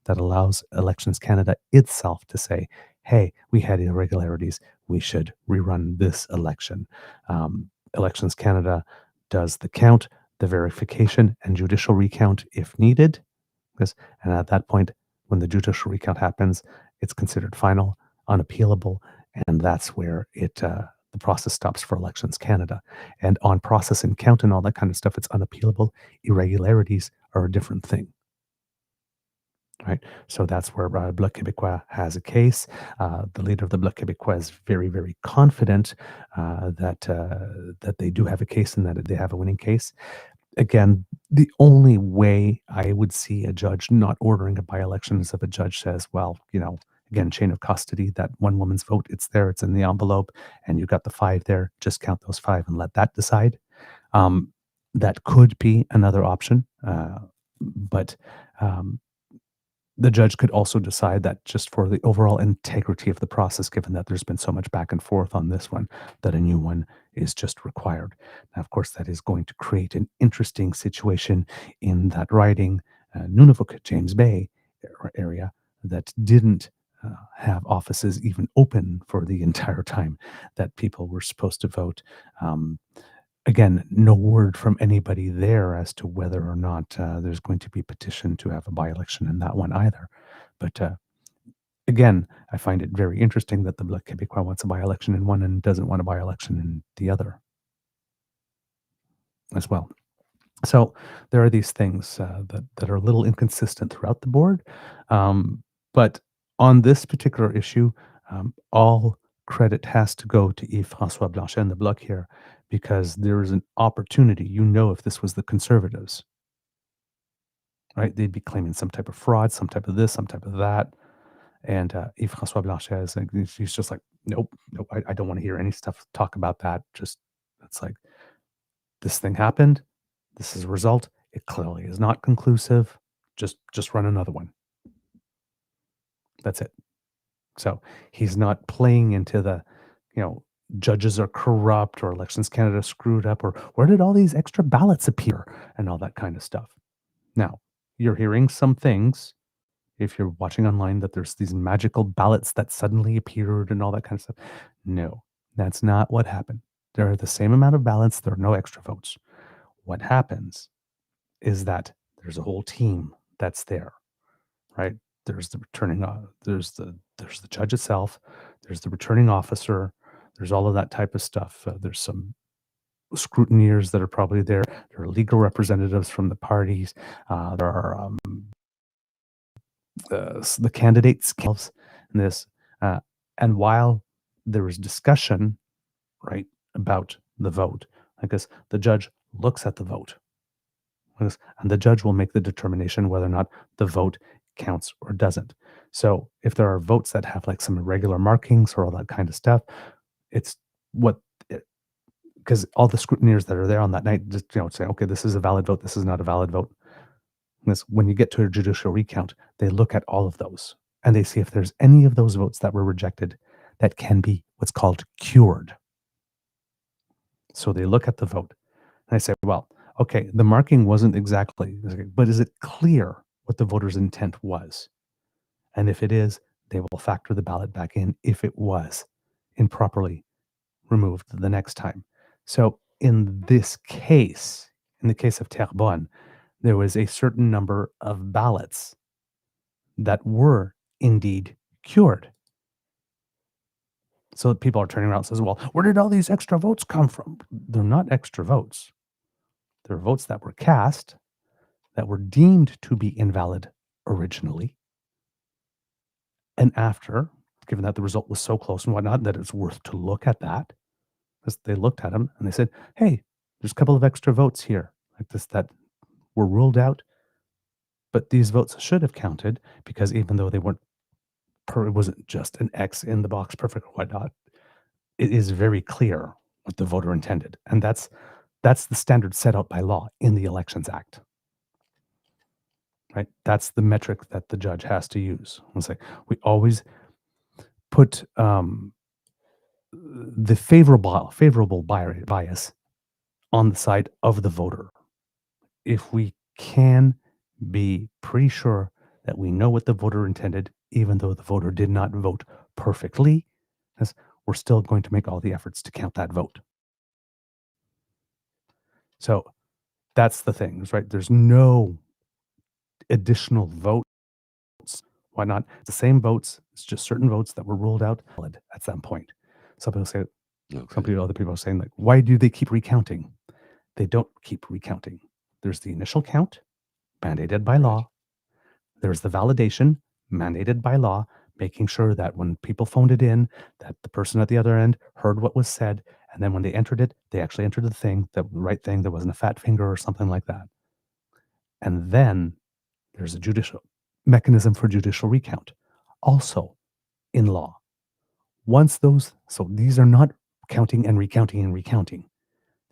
that allows Elections Canada itself to say, hey, we had irregularities, we should rerun this election. Elections Canada does the count, the verification, and judicial recount if needed. And at that point, when the judicial recount happens, it's considered final, unappealable, and that's where the process stops for Elections Canada. And on process and count and all that kind of stuff, it's unappealable. Irregularities are a different thing. Right, so that's where Bloc Québécois has a case. The leader of the Bloc Québécois is very, very confident that they do have a case and that they have a winning case. Again, the only way I would see a judge not ordering a by-election is if a judge says, well, again, chain of custody, that one woman's vote, it's there, it's in the envelope, and you've got the 5 there, just count those 5 and let that decide. That could be another option, but the judge could also decide that just for the overall integrity of the process, given that there's been so much back and forth on this one, that a new one is just required. Now, of course, that is going to create an interesting situation in that riding, Nunavut, James Bay area, that didn't have offices even open for the entire time that people were supposed to vote. Again, no word from anybody there as to whether or not there's going to be petition to have a by-election in that one either. But again, I find it very interesting that the Bloc Québécois wants a by-election in one and doesn't want a by-election in the other as well. So there are these things that are a little inconsistent throughout the board. But on this particular issue, all credit has to go to Yves-François Blanchet and the Bloc here, because there is an opportunity. If this was the Conservatives, right, they'd be claiming some type of fraud, some type of this, some type of that. And Yves-François Blanchet is like, he's just like, nope, I don't want to hear any talk about that. Just, it's like, this thing happened. This is a result. It clearly is not conclusive. Just run another one. That's it. So he's not playing into the, judges are corrupt or Elections Canada screwed up or where did all these extra ballots appear and all that kind of stuff. Now, you're hearing some things, if you're watching online, that there's these magical ballots that suddenly appeared and all that kind of stuff. No, that's not what happened. There are the same amount of ballots. There are no extra votes. What happens is that there's a whole team that's there, right? There's the returning, there's the judge itself, there's the returning officer, there's all of that type of stuff. There's some scrutineers that are probably there. There are legal representatives from the parties. There are the candidates in this. And while there is discussion, right, about the vote, I guess the judge looks at the vote, and the judge will make the determination whether or not the vote counts or doesn't. So if there are votes that have like some irregular markings or all that kind of stuff, it's because all the scrutineers that are there on that night just say, okay, this is a valid vote, this is not a valid vote. When you get to a judicial recount, they look at all of those and they see if there's any of those votes that were rejected that can be what's called cured. So they look at the vote and they say, well, okay, the marking wasn't exactly, but is it clear what the voter's intent was? And if it is, they will factor the ballot back in if it was improperly removed the next time. So in this case, in the case of Terrebonne, there was a certain number of ballots that were indeed cured. So people are turning around and says, well, where did all these extra votes come from? They're not extra votes. They're votes that were cast that were deemed to be invalid originally. And after, given that the result was so close and whatnot, that it's worth to look at that, because they looked at them and they said, hey, there's a couple of extra votes here like this that were ruled out, but these votes should have counted because even though they weren't, it wasn't just an X in the box, perfect or whatnot, it is very clear what the voter intended. And that's the standard set out by law in the Elections Act. Right? That's the metric that the judge has to use. It's like we always put the favorable bias on the side of the voter. If we can be pretty sure that we know what the voter intended, even though the voter did not vote perfectly, we're still going to make all the efforts to count that vote. So that's the thing, right? There's no additional votes. Why not? It's the same votes. It's just certain votes that were ruled out at some point. Some people say, other people are saying, like, why do they keep recounting? They don't keep recounting. There's the initial count, mandated by law. There's the validation, mandated by law, making sure that when people phoned it in, that the person at the other end heard what was said, and then when they entered it, they actually entered the right thing. There wasn't a fat finger or something like that. And then there's a judicial mechanism for judicial recount, also in law. Once so these are not counting and recounting and recounting.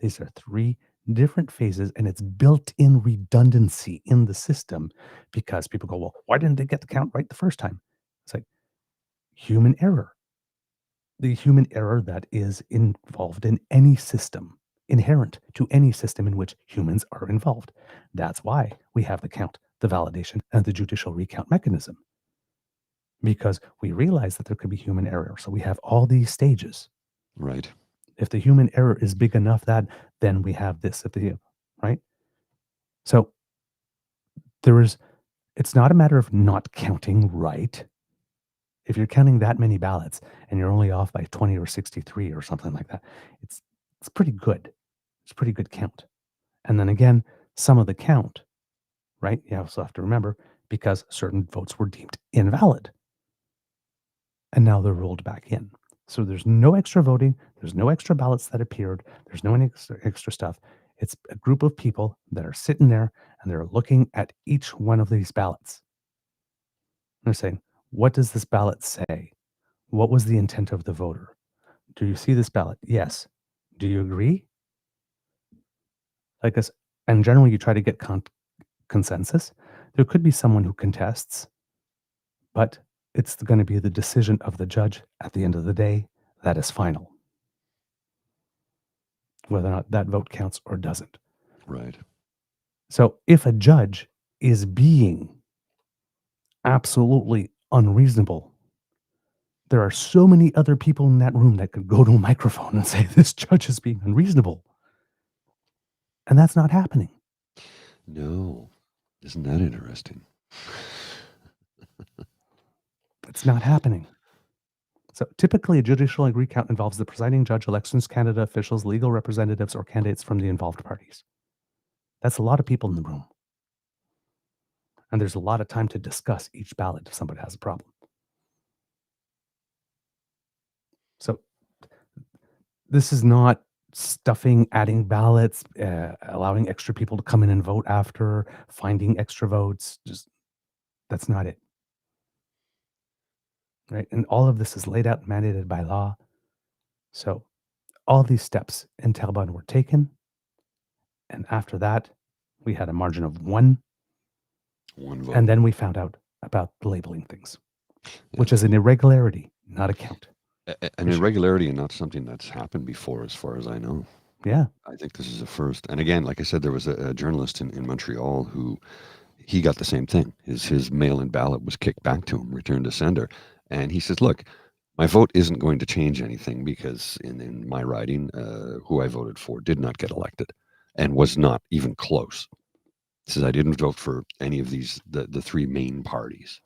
These are three different phases, and it's built-in redundancy in the system because people go, well, why didn't they get the count right the first time? It's like human error. The human error that is involved in any system, inherent to any system in which humans are involved. That's why we have the count, the validation, and the judicial recount mechanism. Because we realize that there could be human error. So we have all these stages. Right. If the human error is big enough that then we have this right? So it's not a matter of not counting right. If you're counting that many ballots and you're only off by 20 or 63 or something like that, it's pretty good. It's a pretty good count. And then again, some of the count, right? You also have to remember because certain votes were deemed invalid. And now they're rolled back in. So there's no extra voting. There's no extra ballots that appeared. There's no extra stuff. It's a group of people that are sitting there and they're looking at each one of these ballots. They're saying, what does this ballot say? What was the intent of the voter? Do you see this ballot? Yes. Do you agree? Like this, and generally you try to get consensus. There could be someone who contests, but it's going to be the decision of the judge at the end of the day that is final. Whether or not that vote counts or doesn't. Right. So if a judge is being absolutely unreasonable, there are so many other people in that room that could go to a microphone and say, this judge is being unreasonable. And that's not happening. No. Isn't that interesting? It's not happening. So typically a judicial recount involves the presiding judge, Elections Canada officials, legal representatives, or candidates from the involved parties. That's a lot of people in the room. And there's a lot of time to discuss each ballot if somebody has a problem. So this is not stuffing, adding ballots, allowing extra people to come in and vote after, finding extra votes. Just that's not it. Right? And all of this is laid out and mandated by law. So all these steps in Terrebonne were taken. And after that, we had a margin of one. One vote. And then we found out about the labeling things. which is an irregularity, not a count. An irregularity and not something that's happened before, as far as I know. Yeah. I think this is a first. And again, like I said, there was a journalist in Montreal who he got the same thing. His mail-in ballot was kicked back to him, returned to sender. And he says, look, my vote isn't going to change anything because in my riding, who I voted for did not get elected and was not even close. He says, I didn't vote for any of these, the three main parties.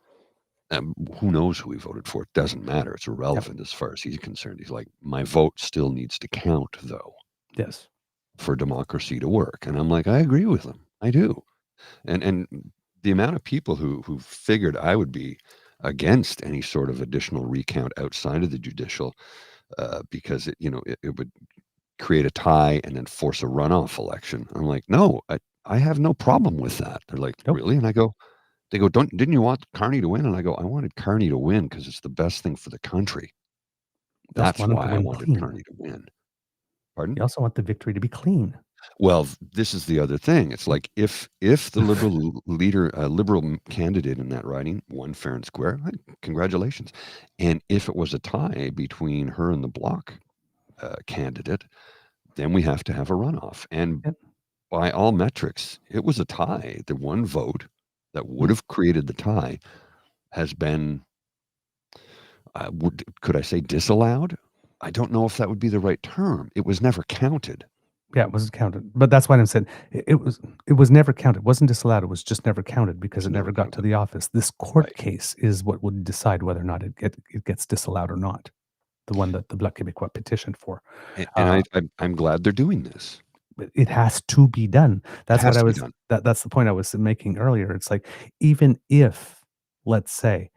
Who knows who he voted for? It doesn't matter. It's irrelevant as far as he's concerned. He's like, my vote still needs to count, though. Yes. For democracy to work. And I'm like, I agree with him. I do. And the amount of people who figured I would be against any sort of additional recount outside of the judicial, because it would create a tie and then force a runoff election. I'm like, no, I have no problem with that. They're like, Nope. really? And they go, didn't you want Carney to win? And I go, I wanted Carney to win because it's the best thing for the country. That's why I wanted Carney to win. Pardon? You also want the victory to be clean. Well, this is the other thing. It's like if the liberal leader, liberal candidate in that riding won fair and square, congratulations. And if it was a tie between her and the Bloc candidate, then we have to have a runoff. And by all metrics, it was a tie. The one vote that would have created the tie has been, could I say disallowed? I don't know if that would be the right term. It was never counted. Yeah, it wasn't counted. But that's why I'm saying it was never counted. It wasn't disallowed. It was just never counted because it never got to the office. This court case is what would decide whether or not it gets disallowed or not. The one that the Bloc Québécois petitioned for. And I'm glad they're doing this. It has to be done. That's what I was. That's the point I was making earlier. It's like even if, let's say,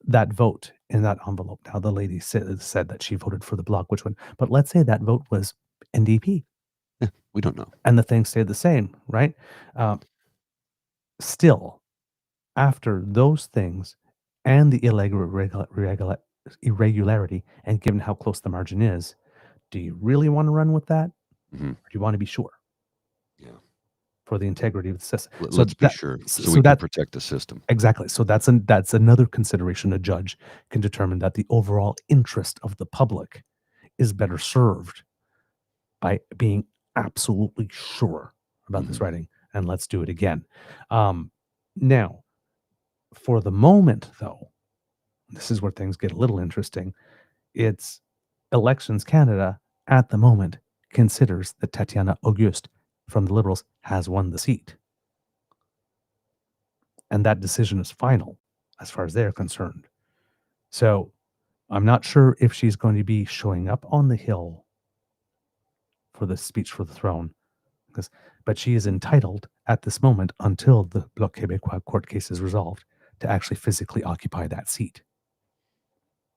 that vote in that envelope. Now the lady said that she voted for the Bloc, which one? But let's say that vote was NDP. Yeah, we don't know. And the thing stayed the same, right? Still, after those things and the irregularity, and given how close the margin is, do you really want to run with that? Mm-hmm. Or do you want to be sure? Yeah. For the integrity of the system. Let's be sure so we can protect the system. Exactly. So that's another consideration a judge can determine, that the overall interest of the public is better served by being absolutely sure about this writing. And let's do it again. Now, for the moment, though, this is where things get a little interesting. It's Elections Canada at the moment considers that Tatiana Auguste from the Liberals has won the seat. And that decision is final as far as they're concerned. So I'm not sure if she's going to be showing up on the Hill for the speech for the throne, but she is entitled at this moment, until the Bloc Québécois court case is resolved, to actually physically occupy that seat.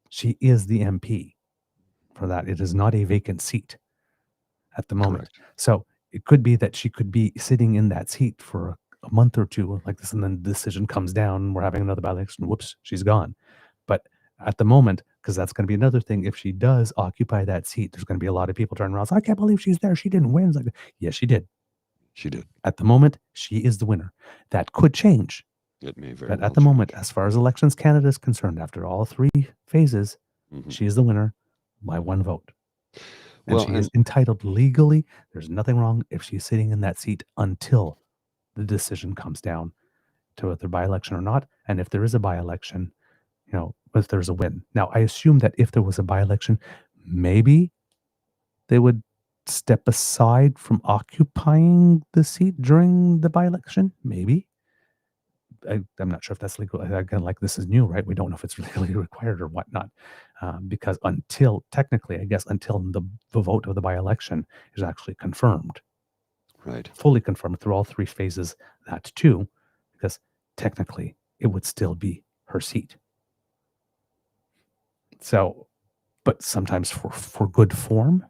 She is the MP for that. It is not a vacant seat at the moment. Correct. So it could be that she could be sitting in that seat for a month or two like this, and then the decision comes down, we're having another by-election, whoops, she's gone. But at the moment, because that's going to be another thing, if she does occupy that seat, there's going to be a lot of people turning around, I can't believe she's there, she didn't win. It's like, yes, she did. She did. At the moment, she is the winner. That could change. It may very but well at the change. moment, as far as Elections Canada is concerned, after all three phases, she is the winner by one vote. And she is entitled legally. There's nothing wrong if she's sitting in that seat until the decision comes down to whether by-election or not. And if there is a by-election, if there's a win. Now, I assume that if there was a by-election, maybe they would step aside from occupying the seat during the by-election. Maybe. I'm not sure if that's legal. Again, this is new, right? We don't know if it's legally required or whatnot. Because until the vote of the by-election is actually confirmed. Right. Fully confirmed through all three phases, that too, because technically it would still be her seat. So, but sometimes for good form,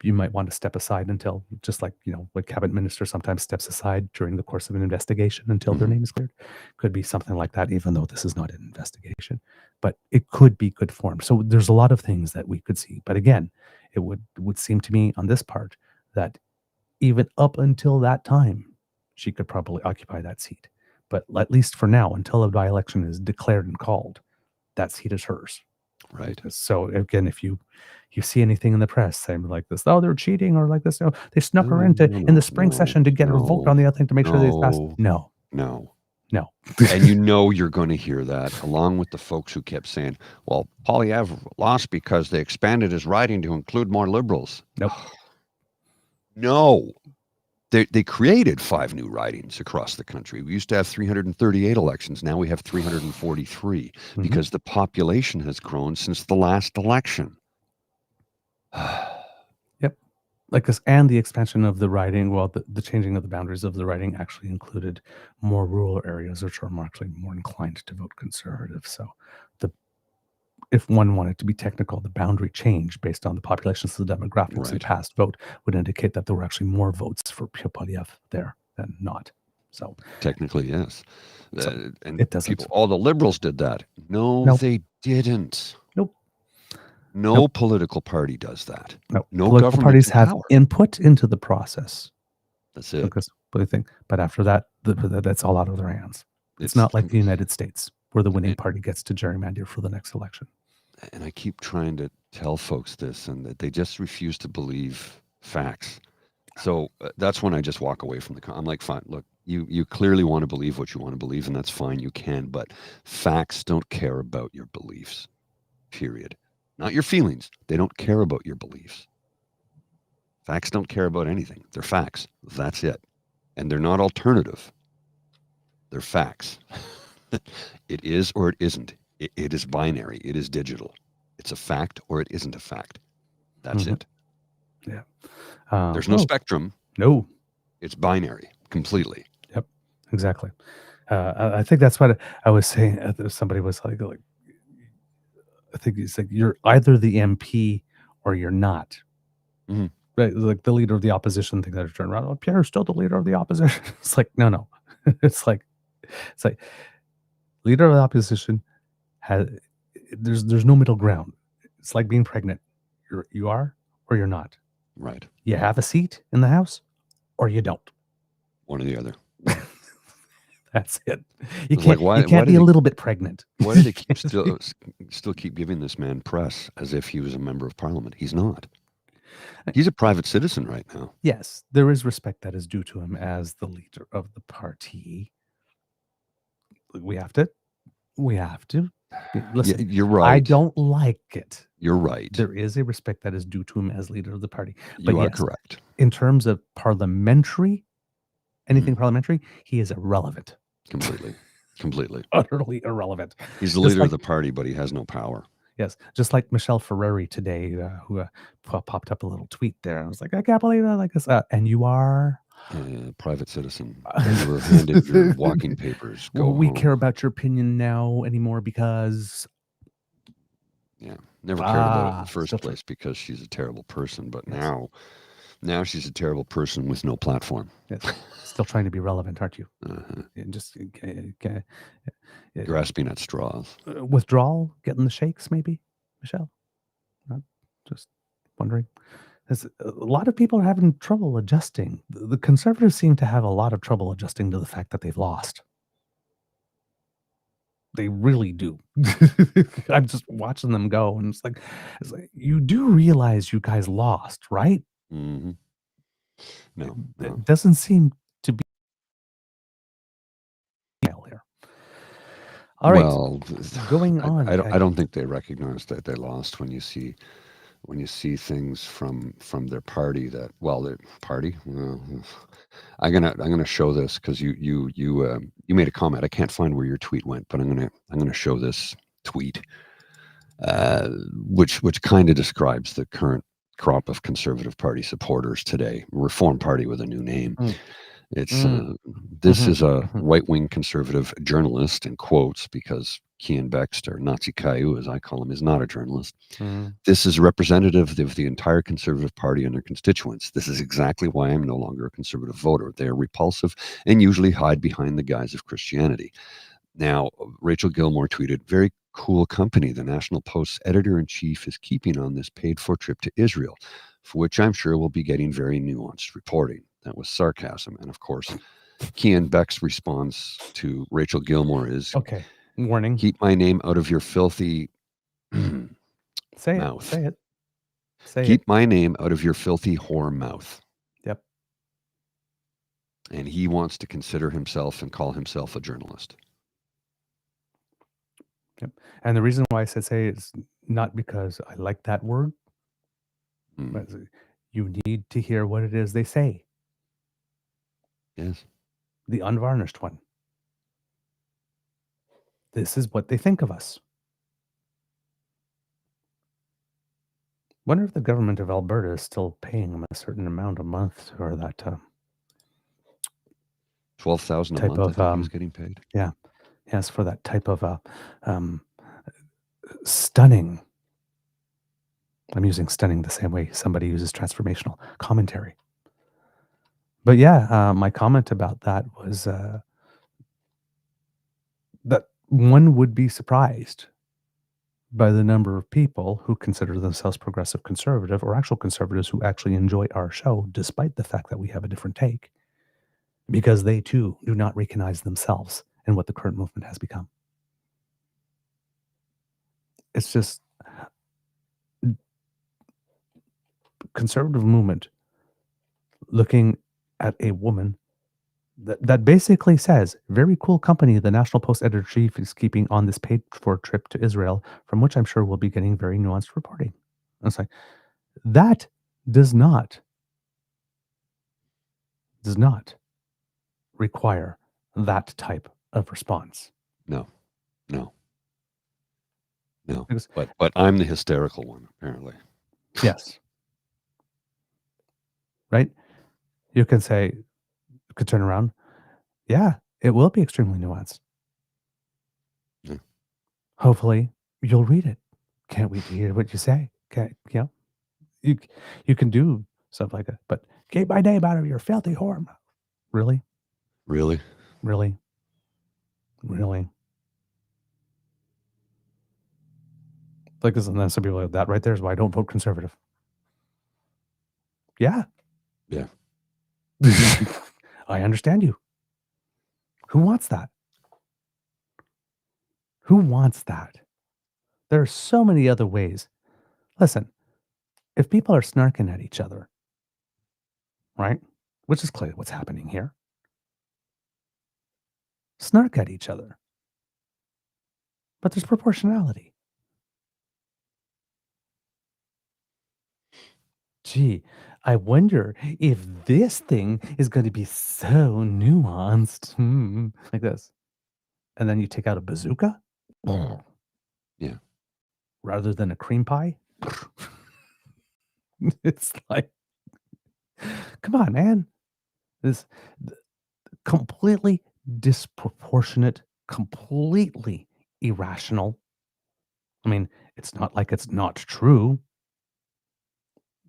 you might want to step aside until, just like, like cabinet minister sometimes steps aside during the course of an investigation until their name is cleared. Could be something like that, even though this is not an investigation. But it could be good form. So there's a lot of things that we could see. But again, it would seem to me on this part that even up until that time, she could probably occupy that seat. But at least for now, until a by-election is declared and called, that seat is hers. Right. So again, if you see anything in the press saying like this, oh, they're cheating, or like this, they snuck her into in the spring session to get her vote on the other thing to make sure that it's passed. No. And you're going to hear that, along with the folks who kept saying, well, Poilièvre lost because they expanded his riding to include more liberals. Nope. No. They created 5 new ridings across the country. We used to have 338 elections. Now we have 343 because the population has grown since the last election. Yep. Like this, and the expansion of the riding, well, the changing of the boundaries of the riding actually included more rural areas, which are actually more inclined to vote conservative. So if one wanted to be technical, the boundary change based on the populations, the demographics, and past vote would indicate that there were actually more votes for Poilièvre there than not. So technically, yes. And it doesn't. All the liberals did that. No, they didn't. Nope. No political party does that. No political parties have input into the process. That's it. Because but after that, that's all out of their hands. It's not like the United States, where the winning party gets to gerrymander for the next election. And I keep trying to tell folks this, and that they just refuse to believe facts. So that's when I just walk away from I'm like, fine, look, you clearly want to believe what you want to believe, and that's fine, you can, but facts don't care about your beliefs, period. Not your feelings. They don't care about your beliefs. Facts don't care about anything. They're facts. That's it. And they're not alternative. They're facts. It is or it isn't. It is binary. It is digital. It's a fact or it isn't a fact. That's it. Yeah. There's no spectrum. No. It's binary completely. Yep. Exactly. I think that's what I was saying. Somebody was like, I think he's like, you're either the MP or you're not. Mm-hmm. Right? Like the leader of the opposition thing that are turned around. Oh, Pierre's still the leader of the opposition. It's like, no. It's like leader of the opposition there's no middle ground. It's like being pregnant. You are or you're not. Right. You have a seat in the House or you don't. One or the other. That's it. You can't be a little bit pregnant. Why do they keep still keep giving this man press as if he was a member of Parliament? He's not. He's a private citizen right now. Yes, there is respect that is due to him as the leader of the party. We have to. Listen, yeah, you're right. I don't like it. You're right. There is a respect that is due to him as leader of the party. But you are correct. In terms of parliamentary, anything parliamentary, he is irrelevant. Completely. Utterly irrelevant. He's the leader of the party, but he has no power. Yes, just like Michelle Ferrari today, who popped up a little tweet there. I was like, I can't believe that. Like this, and you are private citizen. You were handed your walking papers. We care about your opinion now anymore because. Yeah, never cared about it in the first place because she's a terrible person. But now she's a terrible person with no platform. Yes, still trying to be relevant, aren't you? And just grasping at straws. Withdrawal, getting the shakes, maybe, Michelle. Not just wondering. A lot of people are having trouble adjusting. The Conservatives seem to have a lot of trouble adjusting to the fact that they've lost. They really do. I'm just watching them go, and it's like you do realize you guys lost, right? Mm-hmm. No, it doesn't seem to be here. All right. Well, going on. I don't think they recognize that they lost when you see things from their party that their party. Well, I'm gonna show this because you made a comment. I can't find where your tweet went, but I'm gonna show this tweet, which kind of describes the current crop of Conservative Party supporters today. Reform Party with a new name. It's this is a right-wing conservative journalist in quotes because Cian Baxter, Nazi Caillou, as I call him, is not a journalist. This is representative of the entire Conservative Party and their constituents. This is exactly why I'm no longer a Conservative voter. They are repulsive and usually hide behind the guise of Christianity. Now, Rachel Gilmore tweeted, very cool company the National Post's editor-in-chief is keeping on this paid-for trip to Israel, for which I'm sure we'll be getting very nuanced reporting. That was sarcasm. And of course, Kian Beck's response to Rachel Gilmore is, Okay. Warning. keep my name out of your filthy Say mouth. it. Say it. Say Keep it. my name out of your filthy whore mouth. Yep. And he wants to consider himself and call himself a journalist. Yep. And the reason why I said say is not because I like that word, but you need to hear what it is they say. Yes. The unvarnished one. This is what they think of us. Wonder if the government of Alberta is still paying them a certain amount a month for that $12,000 a type month, of I think he was getting paid. yeah, yes, for that type of stunning. I'm using stunning the same way somebody uses transformational commentary. But yeah, my comment about that was that one would be surprised by the number of people who consider themselves progressive conservative or actual conservatives who actually enjoy our show, despite the fact that we have a different take, because they too do not recognize themselves in what the current movement has become. It's just conservative movement looking at a woman that basically says, very cool company the National Post editor-in-chief is keeping on this paid-for trip to Israel, from which I'm sure we'll be getting very nuanced reporting. And it's like, that does not require that type of response. No. Because- But I'm the hysterical one, apparently. Yes. Right? You can say, you could turn around. Yeah, it will be extremely nuanced. Yeah. Hopefully, you'll read it. Can't wait to hear what you say. You can do stuff like that. But keep my name out of your filthy whore mouth. Really? Really? Really? Really? Like this, and then some people are like, that right there is why I don't vote conservative. Yeah. Yeah. I understand you. Who wants that? Who wants that? There are so many other ways. Listen, if people are snarking at each other, right? Which is clearly what's happening here. Snark at each other. But there's proportionality. Gee, I wonder if this thing is going to be so nuanced. Like this. And then you take out a bazooka. Yeah. Rather than a cream pie. It's like, come on, man. This completely disproportionate, completely irrational. I mean, it's not like it's not true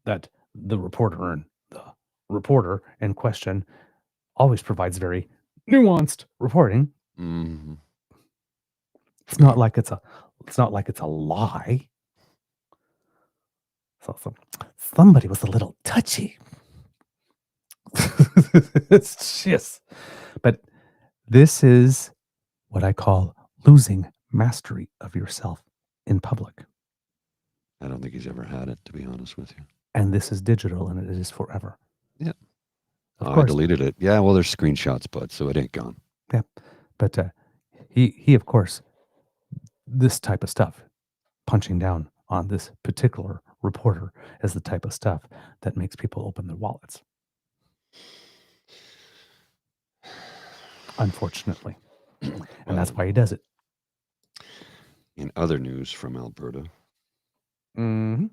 that the reporter in question always provides very nuanced reporting. Mm-hmm. It's not like it's a lie. So somebody was a little touchy. It's just, but this is what I call losing mastery of yourself in public. I don't think he's ever had it, to be honest with you. And this is digital, and it is forever. Yeah. Of I course. deleted it. Yeah, well, there's screenshots, bud, so it ain't gone. Yeah. But he of course, this type of stuff, punching down on this particular reporter, is the type of stuff that makes people open their wallets. Unfortunately. And that's why he does it. In other news from Alberta, Mm-hmm.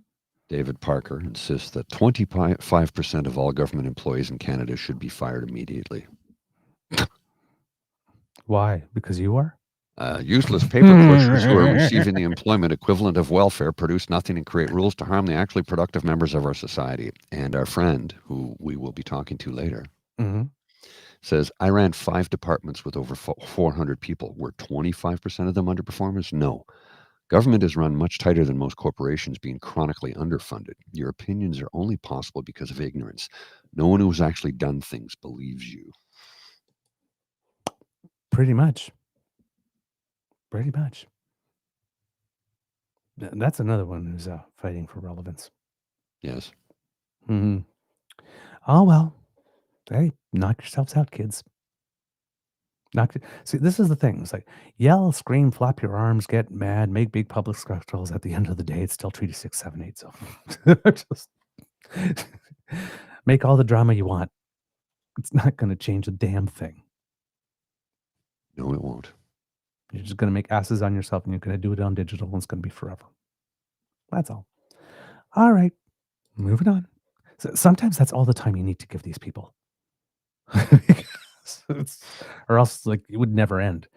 David Parker insists that 25% of all government employees in Canada should be fired immediately. Why? Because you are? Useless paper pushers who are receiving the employment equivalent of welfare produce nothing and create rules to harm the actually productive members of our society. And our friend, who we will be talking to later, says, I ran 5 departments with over 400 people. Were 25% of them underperformers? No. Government is run much tighter than most corporations, being chronically underfunded. Your opinions are only possible because of ignorance. No one who's actually done things believes you. Pretty much. Pretty much. That's another one who's fighting for relevance. Yes. Hmm. Oh, well. Hey, knock yourselves out, kids. See, this is the thing. It's like yell, scream, flap your arms, get mad, make big public spectacles. At the end of the day, it's still Treaty 678. So just make all the drama you want. It's not going to change a damn thing. No, it won't. You're just going to make asses on yourself, and you're going to do it on digital, and it's going to be forever. That's all. All right. Moving on. So sometimes that's all the time you need to give these people. Or else like it would never end.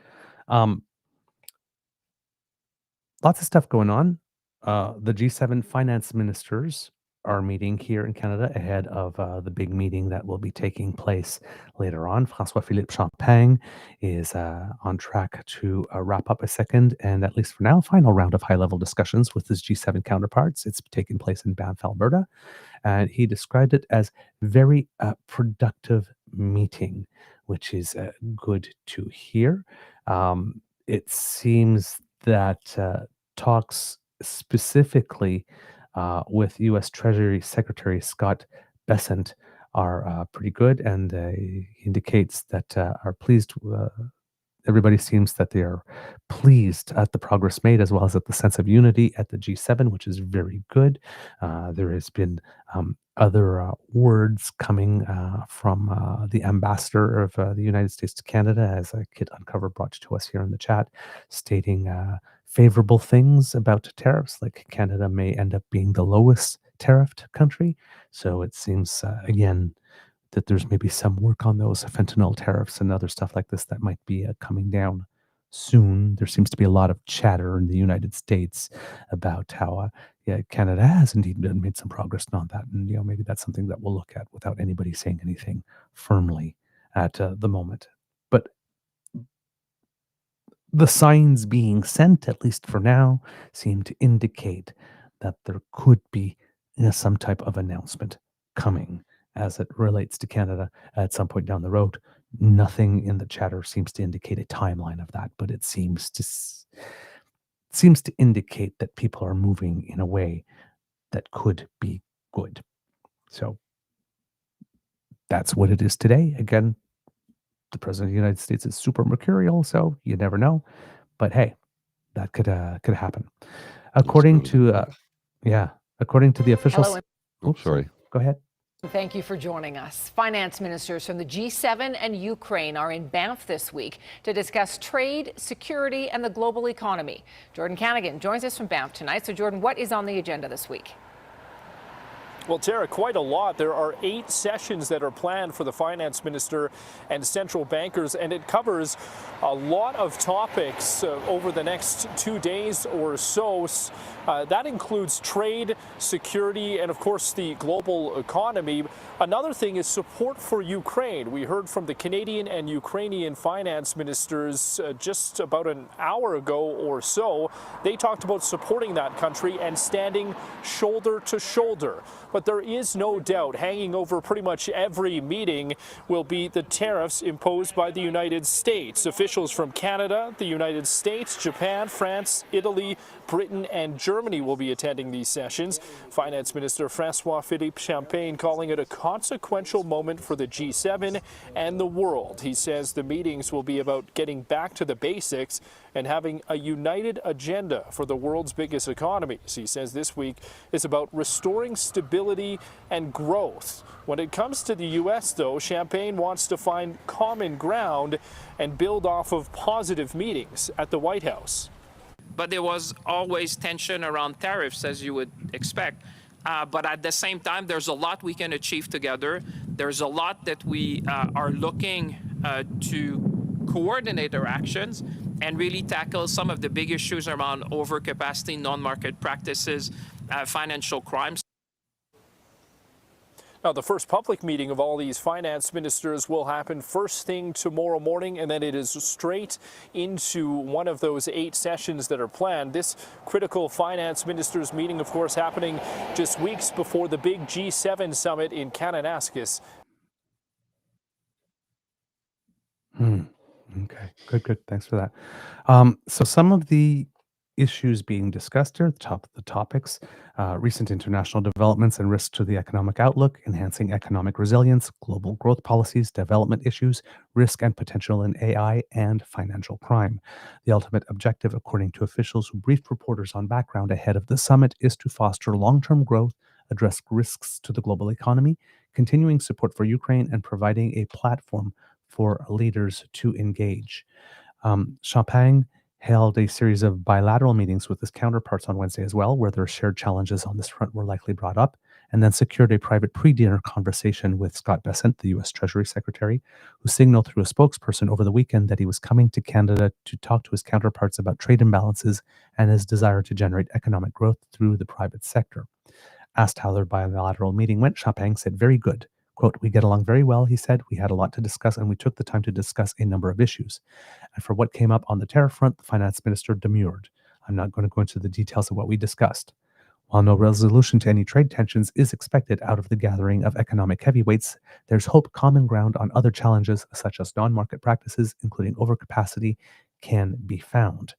Lots of stuff going on. The G7 finance ministers are meeting here in Canada ahead of the big meeting that will be taking place later on. François-Philippe Champagne is on track to wrap up a second and, at least for now, final round of high-level discussions with his G7 counterparts. It's taking place in Banff, Alberta, and he described it as very productive meeting, which is good to hear. It seems that talks specifically with U.S. Treasury Secretary Scott Bessent are pretty good, and he indicates that are pleased. Everybody seems that they are pleased at the progress made, as well as at the sense of unity at the G7, which is very good. There has been other words coming from the ambassador of the United States to Canada, as Kit Uncover brought to us here in the chat, stating favorable things about tariffs, like Canada may end up being the lowest tariffed country. So it seems, again, that there's maybe some work on those fentanyl tariffs and other stuff like this that might be coming down soon. There seems to be a lot of chatter in the United States about how Canada has indeed made some progress on that. And, maybe that's something that we'll look at without anybody saying anything firmly at the moment. But the signs being sent, at least for now, seem to indicate that there could be some type of announcement coming as it relates to Canada at some point down the road. Nothing in the chatter seems to indicate a timeline of that, but it seems to indicate that people are moving in a way that could be good. So that's what it is today. Again, the president of the United States is super mercurial, so you never know. But hey, that could happen. According to the official. Hello. Oh, sorry. Go ahead. Thank you for joining us. Finance ministers from the G7 and Ukraine are in Banff this week to discuss trade, security, and the global economy. Jordan Canagan joins us from Banff tonight. So, Jordan, what is on the agenda this week? Well, Tara, quite a lot. There are 8 sessions that are planned for the finance minister and central bankers, and it covers a lot of topics over the next 2 days or so. That includes trade, security, and of course the global economy. Another thing is support for Ukraine. We heard from the Canadian and Ukrainian finance ministers just about an hour ago or so. They talked about supporting that country and standing shoulder to shoulder. But there is no doubt hanging over pretty much every meeting will be the tariffs imposed by the United States. Officials from Canada, the United States, Japan, France, Italy, Britain, and Germany will be attending these sessions. Finance Minister François-Philippe Champagne calling it a consequential moment for the G7 and the world. He says the meetings will be about getting back to the basics and having a united agenda for the world's biggest economies. He says this week is about restoring stability and growth. When it comes to the U.S., though, Champagne wants to find common ground and build off of positive meetings at the White House. But there was always tension around tariffs, as you would expect. But at the same time, there's a lot we can achieve together. There's a lot that we are looking to coordinate our actions and really tackle some of the big issues around overcapacity, non-market practices, financial crimes. Now, the first public meeting of all these finance ministers will happen first thing tomorrow morning, and then it is straight into one of those 8 sessions that are planned. This critical finance ministers meeting, of course, happening just weeks before the big G7 summit in Kananaskis. Okay, good. Thanks for that. So some of the issues being discussed here, the top of the topics, recent international developments and risks to the economic outlook, enhancing economic resilience, global growth policies, development issues, risk and potential in AI, and financial crime. The ultimate objective, according to officials who briefed reporters on background ahead of the summit, is to foster long-term growth, address risks to the global economy, continuing support for Ukraine, and providing a platform for leaders to engage. Champagne held a series of bilateral meetings with his counterparts on Wednesday as well, where their shared challenges on this front were likely brought up, and then secured a private pre-dinner conversation with Scott Bessent, the U.S. Treasury Secretary, who signaled through a spokesperson over the weekend that he was coming to Canada to talk to his counterparts about trade imbalances and his desire to generate economic growth through the private sector. Asked how their bilateral meeting went, Champagne said, "Very good. Quote, we get along very well," he said. "We had a lot to discuss, and we took the time to discuss a number of issues." And for what came up on the tariff front, the finance minister demurred. "I'm not going to go into the details of what we discussed." While no resolution to any trade tensions is expected out of the gathering of economic heavyweights, there's hope common ground on other challenges, such as non-market practices, including overcapacity, can be found.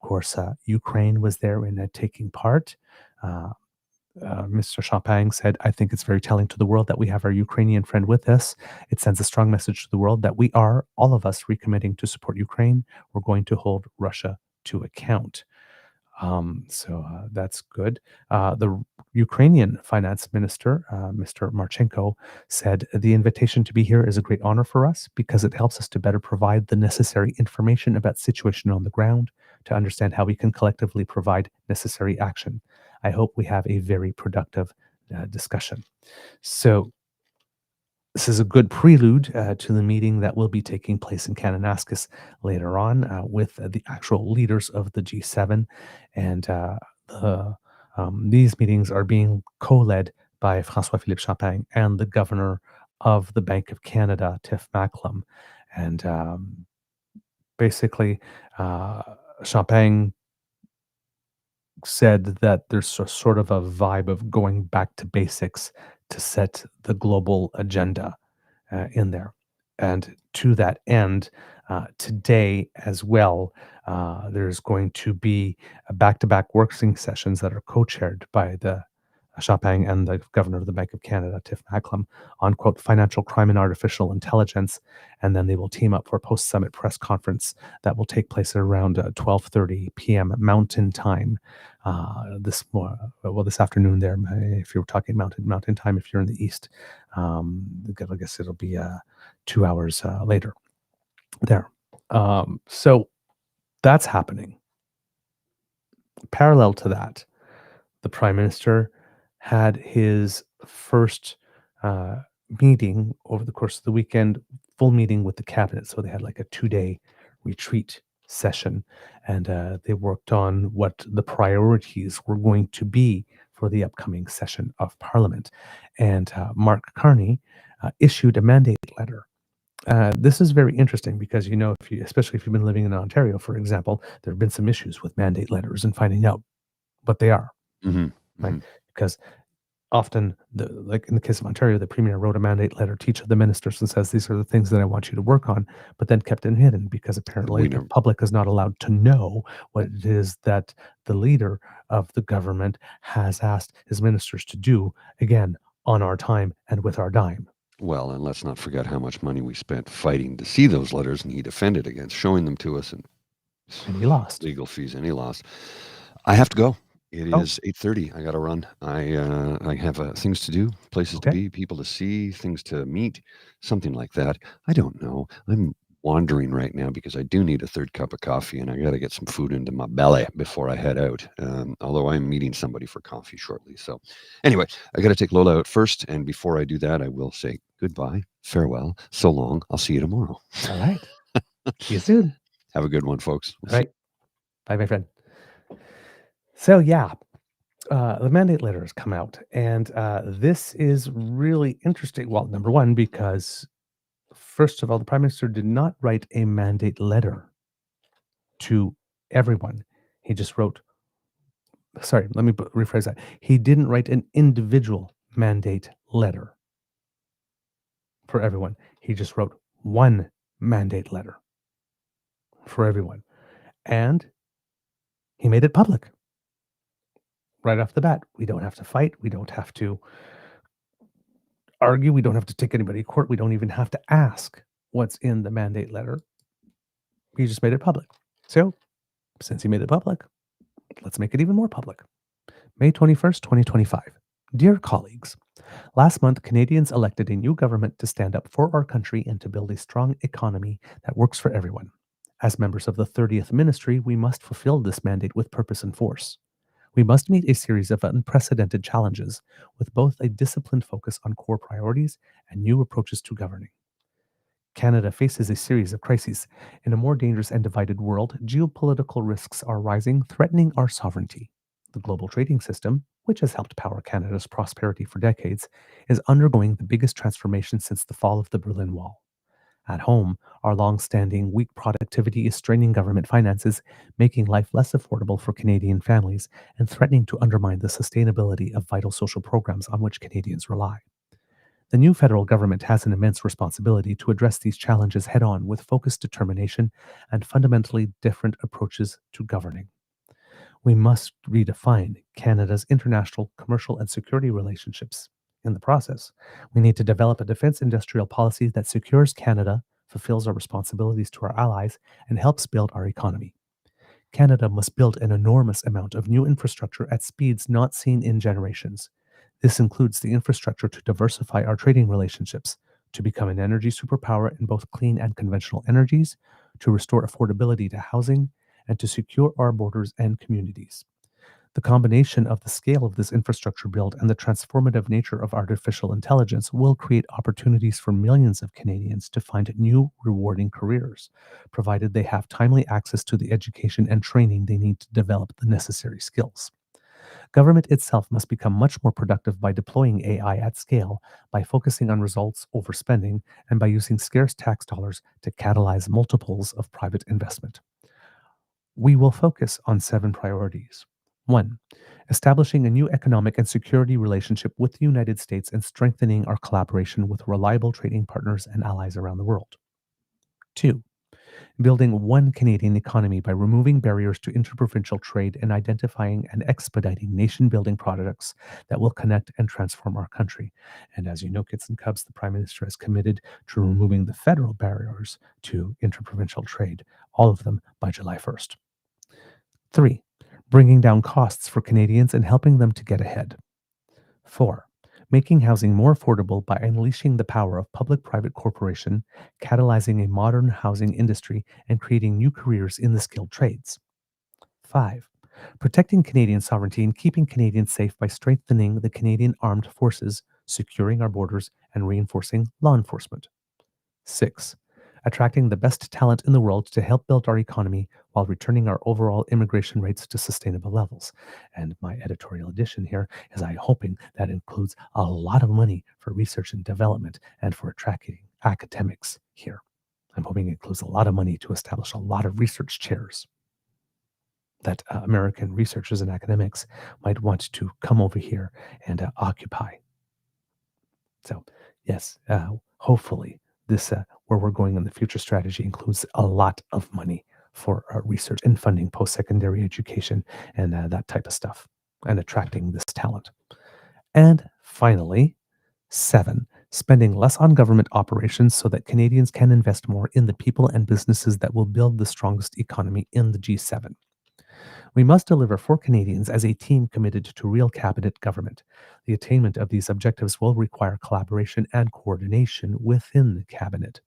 Of course, Ukraine was there in taking part. Mr. Champagne said, "I think it's very telling to the world that we have our Ukrainian friend with us. It sends a strong message to the world that we are, all of us, recommitting to support Ukraine. We're going to hold Russia to account." That's good. The Ukrainian finance minister, Mr. Marchenko, said, "The invitation to be here is a great honor for us because it helps us to better provide the necessary information about situation on the ground to understand how we can collectively provide necessary action. I hope we have a very productive discussion." So this is a good prelude to the meeting that will be taking place in Kananaskis later on with the actual leaders of the G7. And these meetings are being co-led by François-Philippe Champagne and the governor of the Bank of Canada, Tiff Macklem. And basically, Champagne said that there's sort of a vibe of going back to basics to set the global agenda in there. And to that end, today as well, there's going to be back-to-back working sessions that are co-chaired by the Champagne and the governor of the Bank of Canada, Tiff Macklem, on, quote, financial crime and artificial intelligence. And then they will team up for a post-summit press conference that will take place at around 12:30 p.m. Mountain Time this afternoon there, if you're talking Mountain Time, if you're in the East. I guess it'll be 2 hours later there. So that's happening. Parallel to that, the Prime Minister had his first meeting over the course of the weekend, full meeting with the cabinet. So they had like a 2-day retreat session, and they worked on what the priorities were going to be for the upcoming session of Parliament. And Mark Carney issued a mandate letter. This is very interesting because, especially if you've been living in Ontario, for example, there have been some issues with mandate letters and finding out what they are. Mm-hmm. Right? Because often, like in the case of Ontario, the premier wrote a mandate letter to each of the ministers and says, "These are the things that I want you to work on," but then kept it hidden because apparently the public is not allowed to know what it is that the leader of the government has asked his ministers to do, again, on our time and with our dime. Well, and let's not forget how much money we spent fighting to see those letters, and he defended against showing them to us, and he lost. Legal fees, and he lost. I have to go. It is 8:30. I got to run. I have things to do, places to be, people to see, things to meet, something like that. I don't know. I'm wandering right now because I do need a third cup of coffee, and I got to get some food into my belly before I head out. Although I'm meeting somebody for coffee shortly. So anyway, I got to take Lola out first, and before I do that, I will say goodbye, farewell, so long. I'll see you tomorrow. All right. See you soon. Have a good one, folks. All right. Bye, my friend. So the mandate letter has come out, and this is really interesting. Well, number one, because first of all, the Prime Minister did not write a mandate letter to everyone. He just wrote, sorry, let me rephrase that. He didn't write an individual mandate letter for everyone. He just wrote one mandate letter. for everyone. And he made it public right off the bat. We don't have to fight. We don't have to argue. We don't have to take anybody to court. We don't even have to ask what's in the mandate letter. He just made it public. So, since he made it public, let's make it even more public. May 21st, 2025. Dear colleagues, last month, Canadians elected a new government to stand up for our country and to build a strong economy that works for everyone. As members of the 30th Ministry, we must fulfill this mandate with purpose and force. We must meet a series of unprecedented challenges with both a disciplined focus on core priorities and new approaches to governing. Canada faces a series of crises. In a more dangerous and divided world, geopolitical risks are rising, threatening our sovereignty. The global trading system, which has helped power Canada's prosperity for decades, is undergoing the biggest transformation since the fall of the Berlin Wall. At home, our long-standing weak productivity is straining government finances, making life less affordable for Canadian families, and threatening to undermine the sustainability of vital social programs on which Canadians rely. The new federal government has an immense responsibility to address these challenges head-on with focused determination and fundamentally different approaches to governing. We must redefine Canada's international, commercial, and security relationships. In the process, we need to develop a defense industrial policy that secures Canada, fulfills our responsibilities to our allies, and helps build our economy. Canada must build an enormous amount of new infrastructure at speeds not seen in generations. This includes the infrastructure to diversify our trading relationships, to become an energy superpower in both clean and conventional energies, to restore affordability to housing, and to secure our borders and communities. The combination of the scale of this infrastructure build and the transformative nature of artificial intelligence will create opportunities for millions of Canadians to find new, rewarding careers, provided they have timely access to the education and training they need to develop the necessary skills. Government itself must become much more productive by deploying AI at scale, by focusing on results over spending, and by using scarce tax dollars to catalyze multiples of private investment. We will focus on 7 priorities. 1. Establishing a new economic and security relationship with the United States and strengthening our collaboration with reliable trading partners and allies around the world. 2. Building one Canadian economy by removing barriers to interprovincial trade and identifying and expediting nation-building products that will connect and transform our country. And as you know, kids and cubs, the Prime Minister has committed to removing the federal barriers to interprovincial trade, all of them by July 1st. 3. Bringing down costs for Canadians and helping them to get ahead. 4. Making housing more affordable by unleashing the power of public-private cooperation, catalyzing a modern housing industry, and creating new careers in the skilled trades. 5. Protecting Canadian sovereignty and keeping Canadians safe by strengthening the Canadian Armed Forces, securing our borders, and reinforcing law enforcement. 6. Attracting the best talent in the world to help build our economy while returning our overall immigration rates to sustainable levels. And my editorial addition here is I'm hoping that includes a lot of money for research and development and for attracting academics here. I'm hoping it includes a lot of money to establish a lot of research chairs that American researchers and academics might want to come over here and occupy. So, yes, hopefully this where we're going in the future strategy includes a lot of money for research and funding post-secondary education and that type of stuff and attracting this talent. And finally, 7, spending less on government operations so that Canadians can invest more in the people and businesses that will build the strongest economy in the G7. We must deliver for Canadians as a team committed to real cabinet government. The attainment of these objectives will require collaboration and coordination within the cabinet.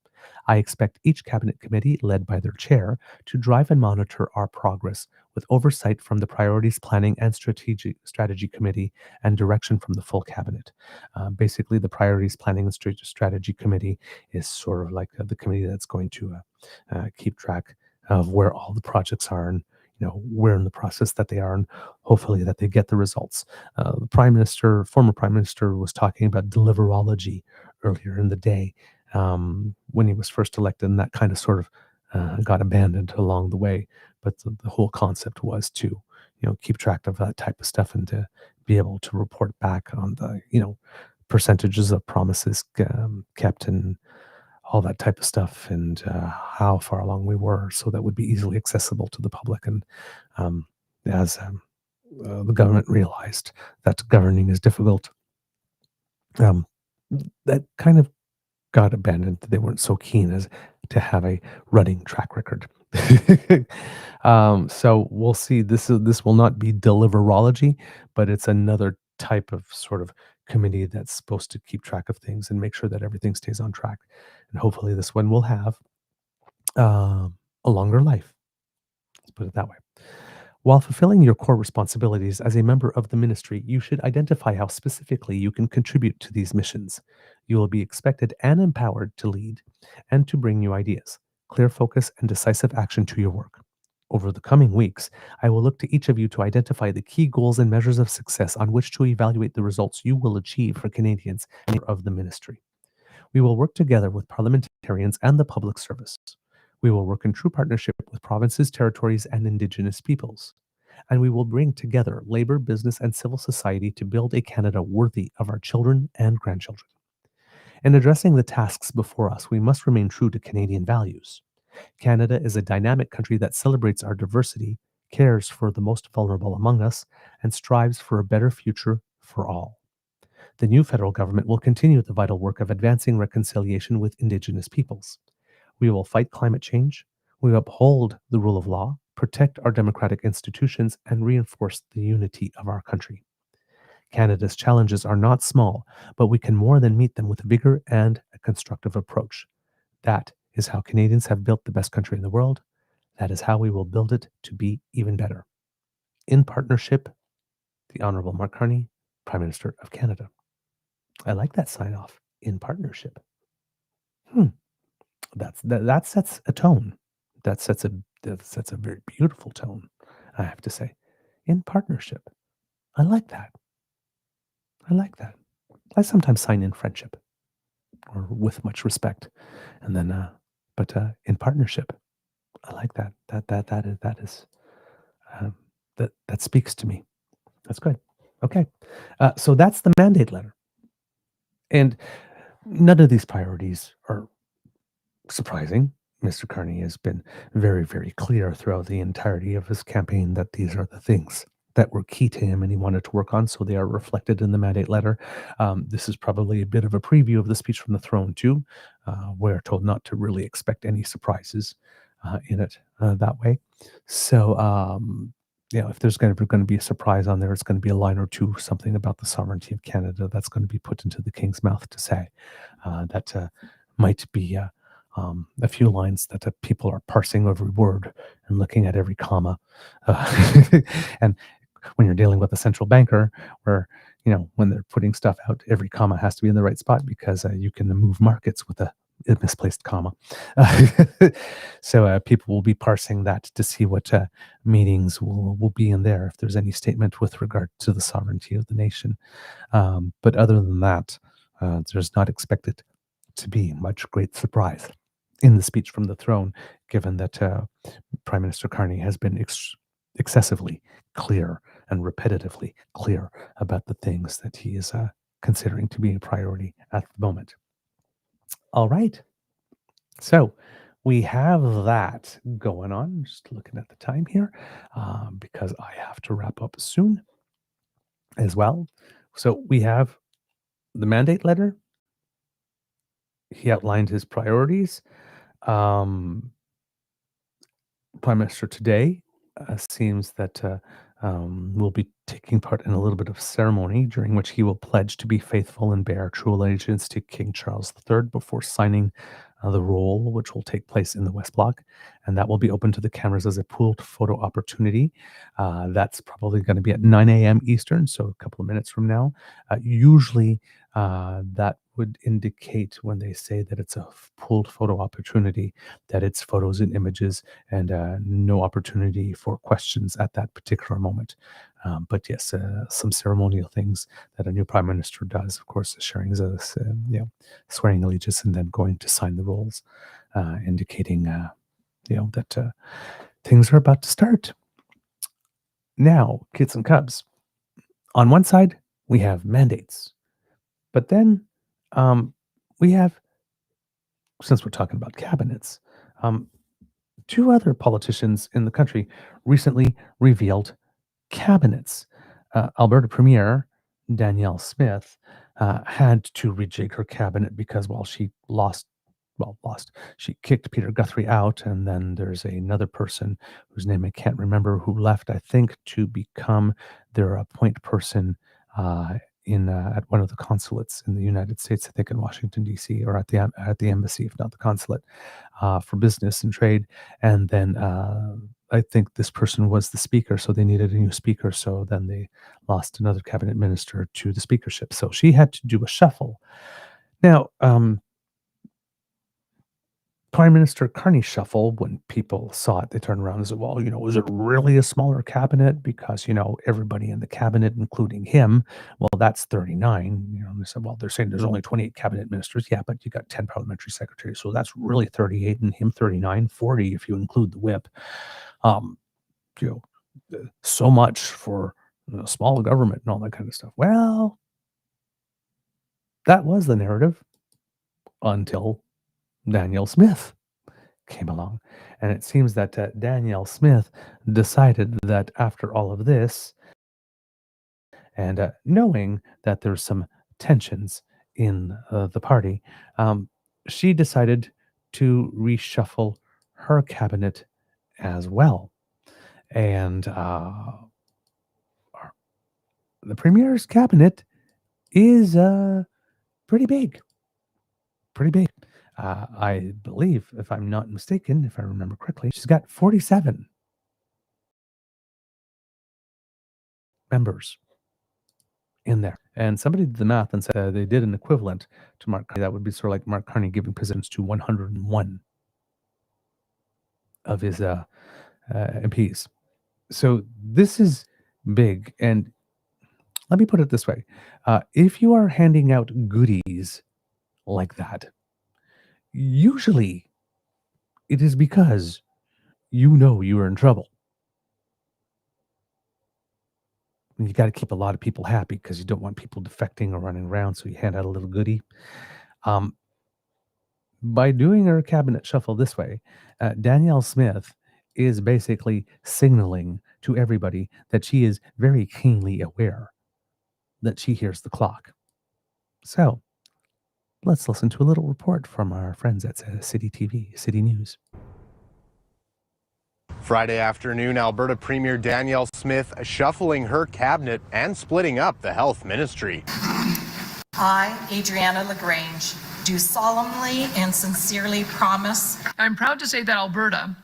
I expect each cabinet committee, led by their chair, to drive and monitor our progress with oversight from the Priorities Planning and Strategy Committee and direction from the full cabinet. Basically, the Priorities Planning and Strategy Committee is sort of like the committee that's going to keep track of where all the projects are and where in the process that they are, and hopefully that they get the results. The former Prime Minister, was talking about deliverology earlier in the day when he was first elected, and that kind of sort of got abandoned along the way. But the whole concept was to, keep track of that type of stuff and to be able to report back on the, percentages of promises kept and all that type of stuff, and how far along we were, so that would be easily accessible to the public. And as the government realized that governing is difficult, that kind of got abandoned. They weren't so keen as to have a running track record. So we'll see. This will not be deliverology, but it's another type of sort of committee that's supposed to keep track of things and make sure that everything stays on track. And hopefully, this one will have a longer life. Let's put it that way. While fulfilling your core responsibilities as a member of the ministry, you should identify how specifically you can contribute to these missions. You will be expected and empowered to lead and to bring new ideas, clear focus, and decisive action to your work. Over the coming weeks, I will look to each of you to identify the key goals and measures of success on which to evaluate the results you will achieve for Canadians and of the ministry. We will work together with parliamentarians and the public service. We will work in true partnership with provinces, territories, and Indigenous peoples. And we will bring together labor, business, and civil society to build a Canada worthy of our children and grandchildren. In addressing the tasks before us, we must remain true to Canadian values. Canada is a dynamic country that celebrates our diversity, cares for the most vulnerable among us, and strives for a better future for all. The new federal government will continue the vital work of advancing reconciliation with Indigenous peoples. We will fight climate change. We will uphold the rule of law, protect our democratic institutions, and reinforce the unity of our country. Canada's challenges are not small, but we can more than meet them with vigor and a constructive approach. That is how Canadians have built the best country in the world. That is how we will build it to be even better. In partnership, the Honourable Mark Carney, Prime Minister of Canada. I like that sign off. In partnership. That sets a tone. That sets a very beautiful tone, I have to say. In partnership. I like that. I sometimes sign in friendship or with much respect. And then but in partnership. I like that. That speaks to me. That's good. Okay. So that's the mandate letter. And none of these priorities are surprising. Mr. Carney has been very, very clear throughout the entirety of his campaign that these are the things that were key to him and he wanted to work on, so they are reflected in the mandate letter. This is probably a bit of a preview of the speech from the throne, too. We're told not to really expect any surprises in it that way. So, if there's going to be a surprise on there, it's going to be a line or two, something about the sovereignty of Canada that's going to be put into the king's mouth to say. That might be a few lines that people are parsing every word and looking at every comma. And when you're dealing with a central banker, where, when they're putting stuff out, every comma has to be in the right spot because you can move markets with a misplaced comma. So people will be parsing that to see what meanings will be in there, if there's any statement with regard to the sovereignty of the nation. But other than that, there's not expected to be much great surprise in the speech from the throne, given that Prime Minister Carney has been excessively clear and repetitively clear about the things that he is considering to be a priority at the moment. All right. So we have that going on. Just looking at the time here, because I have to wrap up soon as well. So we have the mandate letter. He outlined his priorities. Prime Minister today seems that will be taking part in a little bit of ceremony during which he will pledge to be faithful and bear true allegiance to King Charles III before signing the roll, which will take place in the West Block. And that will be open to the cameras as a pooled photo opportunity. That's probably going to be at 9 a.m. Eastern, so a couple of minutes from now. Usually that would indicate, when they say that it's a pooled photo opportunity, that it's photos and images and no opportunity for questions at that particular moment. But yes, some ceremonial things that a new prime minister does, of course, sharing his, swearing allegiance and then going to sign the rolls, indicating, that things are about to start. Now, kids and cubs, on one side, we have mandates, but then we have since we're talking about cabinets, two other politicians in the country recently revealed cabinets. Alberta Premier Danielle Smith had to rejig her cabinet because, well, she lost. She kicked Peter Guthrie out, and then there's another person whose name I can't remember who left, I think, to become their point person in at one of the consulates in the United States, I think in Washington D.C. or at the embassy, if not the consulate, for business and trade. And then I think this person was the speaker, so they needed a new speaker. So then they lost another cabinet minister to the speakership. So she had to do a shuffle. Now, Prime Minister Carney's shuffle, when people saw it, they turned around and said, well, was it really a smaller cabinet? Because, everybody in the cabinet, including him, well, that's 39. They said, well, they're saying there's only 28 cabinet ministers. Yeah, but you got 10 parliamentary secretaries. So that's really 38, and him 39, 40 if you include the whip. So much for small government and all that kind of stuff. Well, that was the narrative until Danielle Smith came along. And it seems that Danielle Smith decided that after all of this, and knowing that there's some tensions in the party, she decided to reshuffle her cabinet as well. And the Premier's cabinet is pretty big. I believe, if I'm not mistaken, if I remember correctly, she's got 47 members in there. And somebody did the math and said they did an equivalent to Mark Carney. That would be sort of like Mark Carney giving presidents to 101 of his MPs. So this is big. And let me put it this way. If you are handing out goodies like that, usually it is because you are in trouble. And you got to keep a lot of people happy because you don't want people defecting or running around, so you hand out a little goodie. By doing her cabinet shuffle this way, Danielle Smith is basically signaling to everybody that she is very keenly aware that she hears the clock. So let's listen to a little report from our friends at City TV, City News. Friday afternoon, Alberta Premier Danielle Smith shuffling her cabinet and splitting up the health ministry. I, Adriana LaGrange, do solemnly and sincerely promise. I'm proud to say that Alberta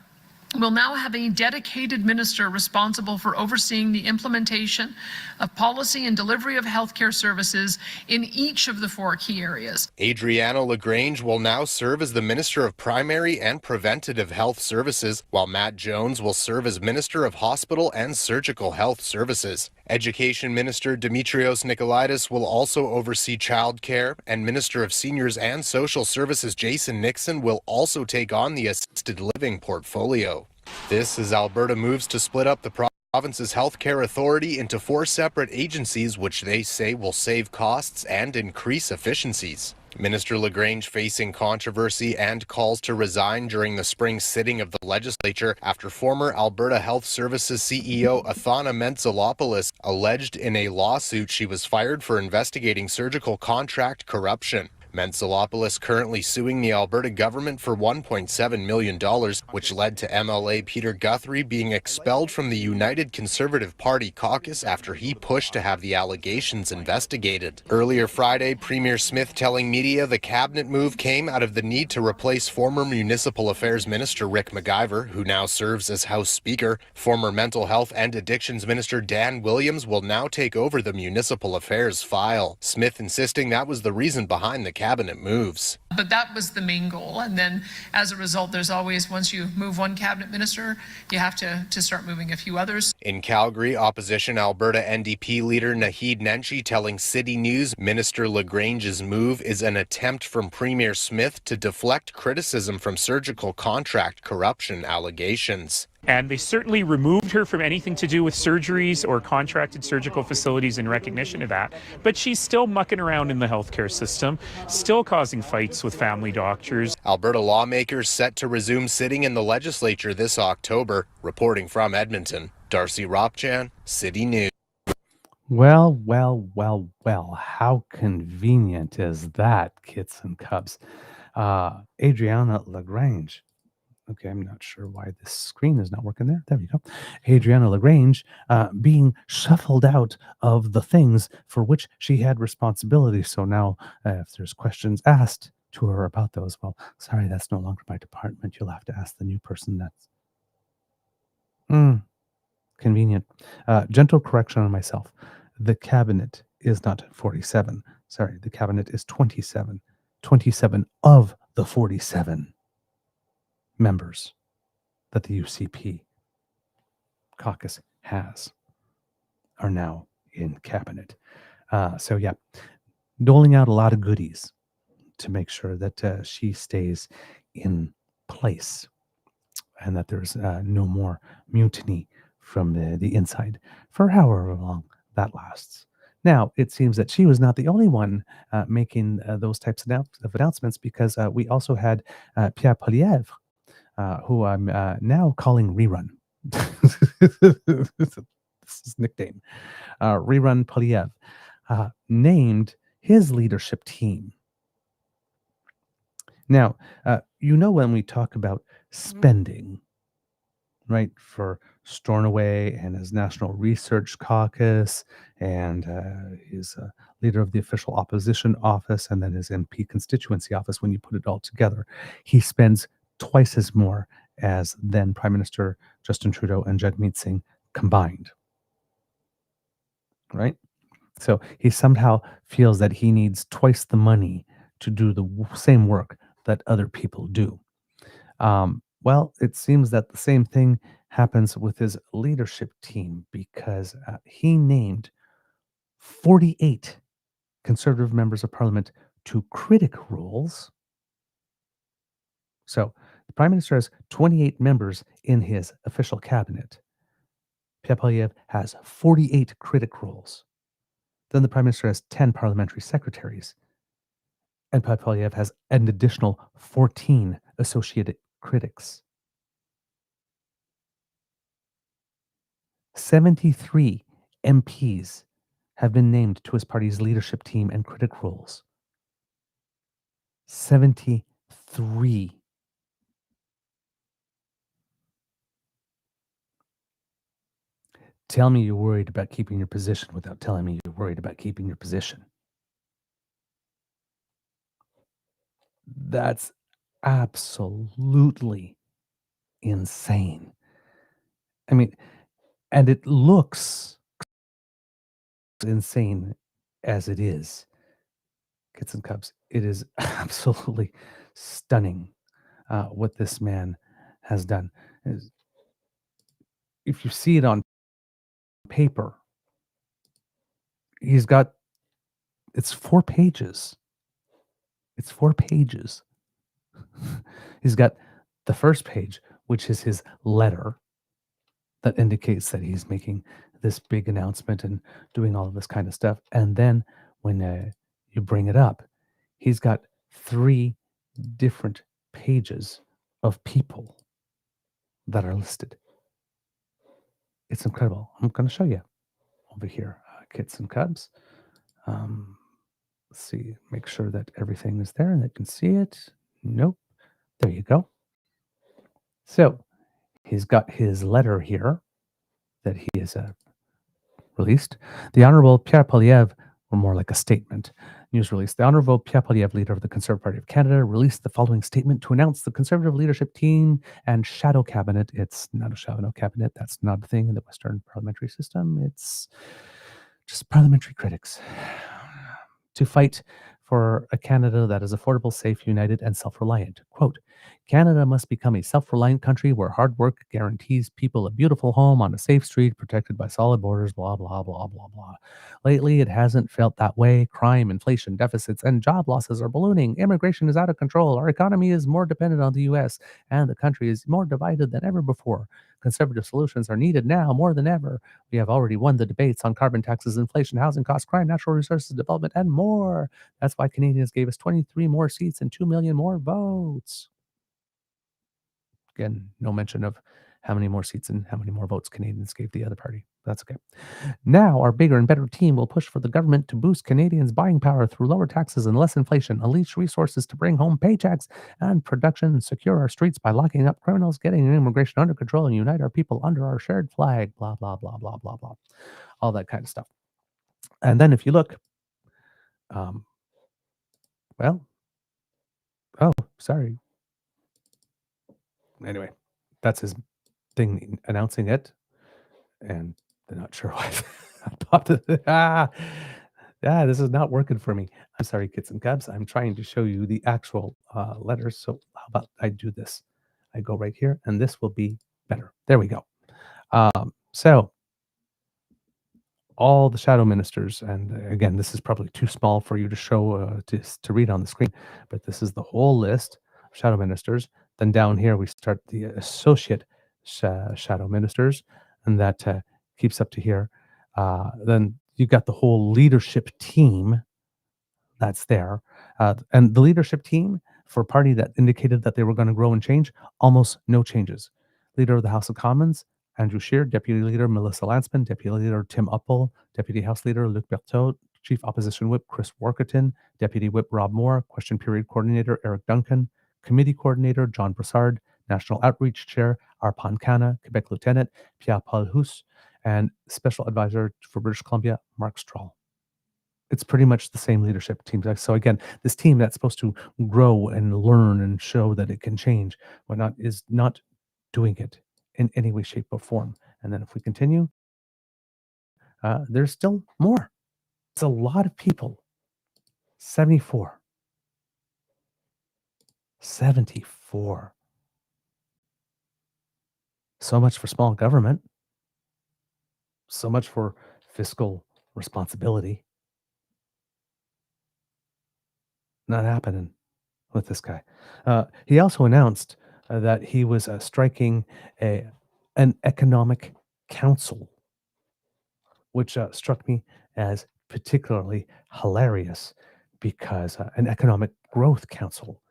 will now have a dedicated minister responsible for overseeing the implementation of policy and delivery of healthcare services in each of the 4 key areas. Adriana LaGrange will now serve as the Minister of Primary and Preventative Health Services, while Matt Jones will serve as Minister of Hospital and Surgical Health Services. Education Minister Dimitrios Nicolaitis will also oversee childcare, and Minister of Seniors and Social Services Jason Nixon will also take on the assisted living portfolio. This as Alberta moves to split up the province's healthcare authority into 4 separate agencies, which they say will save costs and increase efficiencies. Minister LaGrange facing controversy and calls to resign during the spring sitting of the legislature after former Alberta Health Services CEO Athana Mentzelopoulos alleged in a lawsuit she was fired for investigating surgical contract corruption. Mentzelopoulos currently suing the Alberta government for $1.7 million, which led to MLA Peter Guthrie being expelled from the United Conservative Party caucus after he pushed to have the allegations investigated. Earlier Friday, Premier Smith telling media the cabinet move came out of the need to replace former Municipal Affairs Minister Rick McIver, who now serves as House Speaker. Former Mental Health and Addictions Minister Dan Williams will now take over the Municipal Affairs file. Smith insisting that was the reason behind the cabinet moves. But that was the main goal. And then as a result, there's always, once you move one cabinet minister, you have to start moving a few others. In Calgary, opposition Alberta NDP leader Naheed Nenshi telling City News Minister LaGrange's move is an attempt from Premier Smith to deflect criticism from surgical contract corruption allegations. And they certainly removed her from anything to do with surgeries or contracted surgical facilities in recognition of that. But she's still mucking around in the healthcare system, still causing fights with family doctors. Alberta lawmakers set to resume sitting in the legislature this October. Reporting from Edmonton, Darcy Ropchan, City News. Well, how convenient is that, kits and cubs? Adriana Lagrange. Okay, I'm not sure why this screen is not working there. There we go. Adriana Lagrange being shuffled out of the things for which she had responsibility. So now if there's questions asked to her about those, well, sorry, that's no longer my department. You'll have to ask the new person. That's convenient. Gentle correction on myself. The cabinet is not 47. Sorry, the cabinet is 27. 27 of the 47 members that the UCP caucus has are now in cabinet. So yeah, doling out a lot of goodies to make sure that she stays in place and that there's no more mutiny from the inside for however long that lasts. Now, it seems that she was not the only one making those types of announcements, because we also had Pierre Poilièvre, who I'm now calling ReRun. This is his nickname. ReRun Poilièvre named his leadership team. Now, when we talk about spending, right, for Stornoway and his National Research Caucus, and he's leader of the official opposition office, and then his MP constituency office, when you put it all together, he spends twice as more as then Prime Minister Justin Trudeau and Jagmeet Singh combined. Right? So he somehow feels that he needs twice the money to do the same work that other people do. Well, it seems that the same thing happens with his leadership team, because he named 48 Conservative members of Parliament to critic roles. So the Prime Minister has 28 members in his official cabinet. Pierre Poilièvre has 48 critic roles. Then the Prime Minister has 10 parliamentary secretaries. And Pierre Poilièvre has an additional 14 associated critics. 73 MPs have been named to his party's leadership team and critic roles. 73. Tell me you're worried about keeping your position without telling me you're worried about keeping your position. That's absolutely insane. I mean, and it looks insane as it is. Kits and cubs, it is absolutely stunning what this man has done. If you see it on paper, it's 4 pages. It's 4 pages. He's got the first page, which is his letter that indicates that he's making this big announcement and doing all of this kind of stuff. And then when you bring it up, he's got 3 different pages of people that are listed. It's incredible. I'm going to show you over here, kits and cubs. Let's see, make sure that everything is there and they can see it. Nope. There you go. So he's got his letter here that he has released. The Honorable Pierre Poilièvre, or more like a statement, news release. The Honorable Pierre Poilièvre, leader of the Conservative Party of Canada, released the following statement to announce the Conservative leadership team and shadow cabinet. It's not a shadow cabinet. That's not a thing in the Western parliamentary system. It's just parliamentary critics to fight for a Canada that is affordable, safe, united, and self-reliant. Quote, Canada must become a self-reliant country where hard work guarantees people a beautiful home on a safe street protected by solid borders, blah, blah, blah, blah, blah. Lately, it hasn't felt that way. Crime, inflation, deficits, and job losses are ballooning. Immigration is out of control. Our economy is more dependent on the U.S., and the country is more divided than ever before. conservative solutions are needed now more than ever. We have already won the debates on carbon taxes, inflation, housing costs, crime, natural resources development, and more. That's why Canadians gave us 23 more seats and 2 million more votes. Again, no mention of how many more seats and how many more votes Canadians gave the other party. That's okay. Now, our bigger and better team will push for the government to boost Canadians' buying power through lower taxes and less inflation, unleash resources to bring home paychecks and production, and secure our streets by locking up criminals, getting immigration under control, and unite our people under our shared flag. Blah, blah, blah, blah, blah, blah. All that kind of stuff. And then if you look, sorry. Anyway, that's his thing announcing it. And they're not sure why I popped it. This is not working for me. I'm sorry, kids and cubs. I'm trying to show you the actual letters. So how about I do this? I go right here, and this will be better. There we go. So all the shadow ministers, and again, this is probably too small for you to show to read on the screen, but this is the whole list of shadow ministers. Then down here we start the associate shadow ministers, and that keeps up to here. Then you got the whole leadership team that's there, and the leadership team for a party that indicated that they were going to grow and change, almost no changes. Leader of the House of Commons, Andrew Scheer, Deputy Leader Melissa Landsman, Deputy Leader Tim Uppal, Deputy House Leader Luc Berthaud, Chief Opposition Whip Chris Workington, Deputy Whip Rob Moore, Question Period Coordinator Eric Duncan, Committee Coordinator John Brassard, National Outreach Chair Arpan Khanna, Quebec Lieutenant Pierre-Paul Housse, and Special Advisor for British Columbia Mark Strahl. It's pretty much the same leadership team. So again, this team that's supposed to grow and learn and show that it can change, whatnot, is not doing it in any way, shape, or form. And then if we continue, there's still more. It's a lot of people. 74. 74. So much for small government. So much for fiscal responsibility. Not happening with this guy. He also announced that he was striking an economic council, which struck me as particularly hilarious because an economic growth council.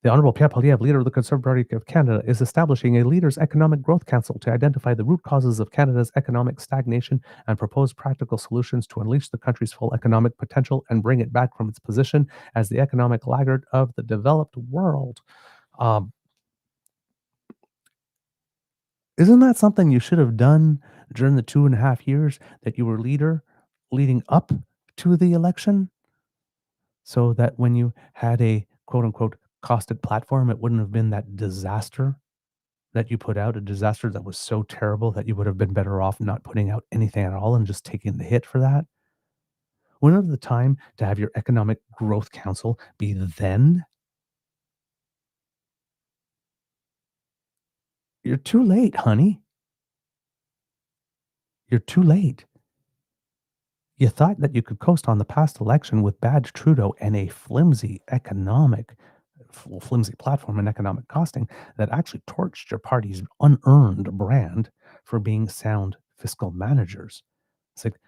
The Honourable Pierre Poilièvre, leader of the Conservative Party of Canada, is establishing a Leaders Economic Growth Council to identify the root causes of Canada's economic stagnation and propose practical solutions to unleash the country's full economic potential and bring it back from its position as the economic laggard of the developed world. Isn't that something you should have done during the 2.5 years that you were leading up to the election? So that when you had a quote-unquote costed platform, it wouldn't have been that disaster that you put out, a disaster that was so terrible that you would have been better off not putting out anything at all and just taking the hit for that. Wouldn't the time to have your Economic Growth Council be then? You're too late, honey. You're too late. You thought that you could coast on the past election with bad Trudeau and a flimsy platform in economic costing that actually torched your party's unearned brand for being sound fiscal managers. It's like,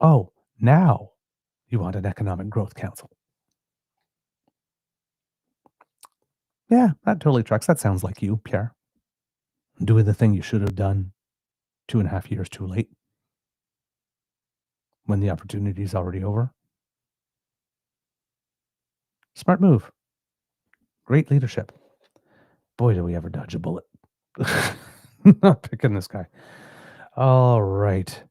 oh, now you want an economic growth council. Yeah, that totally tracks. That sounds like you, Pierre. Doing the thing you should have done 2.5 years too late when the opportunity is already over. Smart move. Great leadership. Boy, do we ever dodge a bullet. Not picking this guy. All right.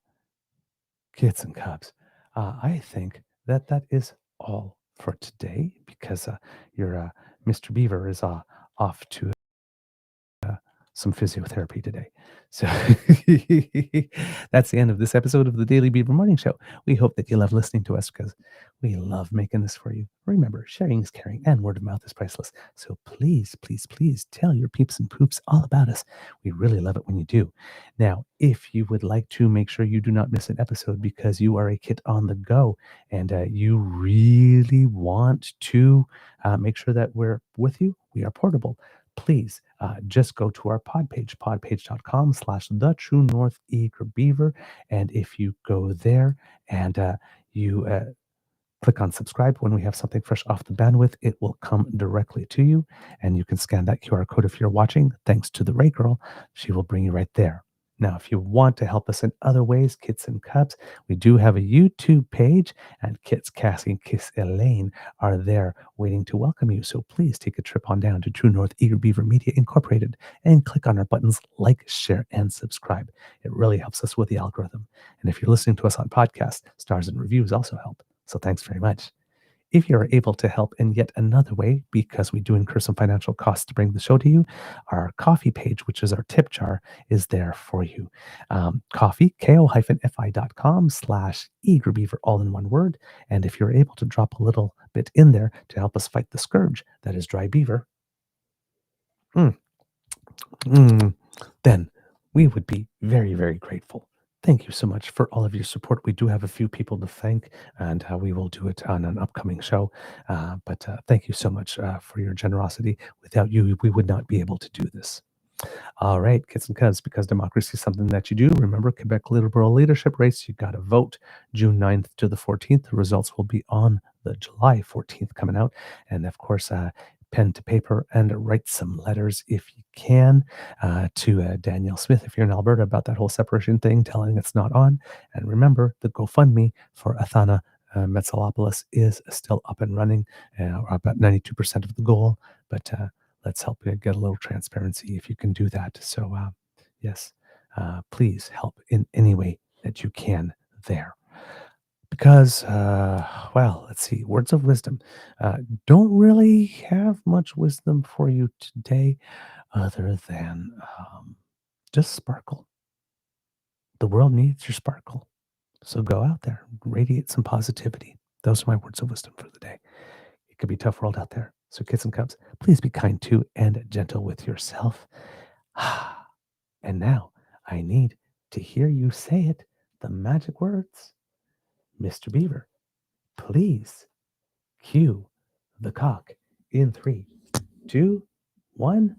Kids and cubs. I think that is all for today because your Mr. Beaver is off to some physiotherapy today. So that's the end of this episode of the Daily Beaver Morning Show. We hope that you love listening to us because we love making this for you. Remember, sharing is caring and word of mouth is priceless. So please, please, please tell your peeps and poops all about us. We really love it when you do. Now, if you would like to make sure you do not miss an episode because you are a kid on the go and you really want to make sure that we're with you, we are portable. Please just go to our pod page, podpage.com/thetruenortheagerbeaver. And if you go there and you click on subscribe when we have something fresh off the bandwidth, it will come directly to you. And you can scan that QR code if you're watching. Thanks to the Ray Girl, she will bring you right there. Now, if you want to help us in other ways, Kits and Cubs, we do have a YouTube page, and Kits, Cassie, and Kiss Elaine are there waiting to welcome you. So please take a trip on down to True North Eager Beaver Media Incorporated and click on our buttons like, share, and subscribe. It really helps us with the algorithm. And if you're listening to us on podcast, stars and reviews also help. So thanks very much. If you're able to help in yet another way, because we do incur some financial costs to bring the show to you, our coffee page, which is our tip jar, is there for you. Coffee, ko-fi.com/eagerbeaver, all in one word. And if you're able to drop a little bit in there to help us fight the scourge that is dry beaver, then we would be very, very grateful. Thank you so much for all of your support. We do have a few people to thank, and we will do it on an upcoming show. But thank you so much for your generosity. Without you, we would not be able to do this. All right, Kids and Cubs, because democracy is something that you do. Remember, Quebec Liberal leadership race, you got to vote June 9th to the 14th. The results will be on the July 14th coming out. And of course, pen to paper and write some letters if you can to Danielle Smith if you're in Alberta about that whole separation thing, telling it's not on. And remember, the GoFundMe for Athana Metsalopoulos is still up and running, about 92% of the goal. But let's help you get a little transparency if you can do that. So yes, please help in any way that you can there. Because, well, let's see, words of wisdom. Don't really have much wisdom for you today other than just sparkle. The world needs your sparkle. So go out there, radiate some positivity. Those are my words of wisdom for the day. It could be a tough world out there. So kids and cubs, please be kind to and gentle with yourself. And now I need to hear you say it, the magic words. Mr. Beaver, please cue the cock in 3, 2, 1.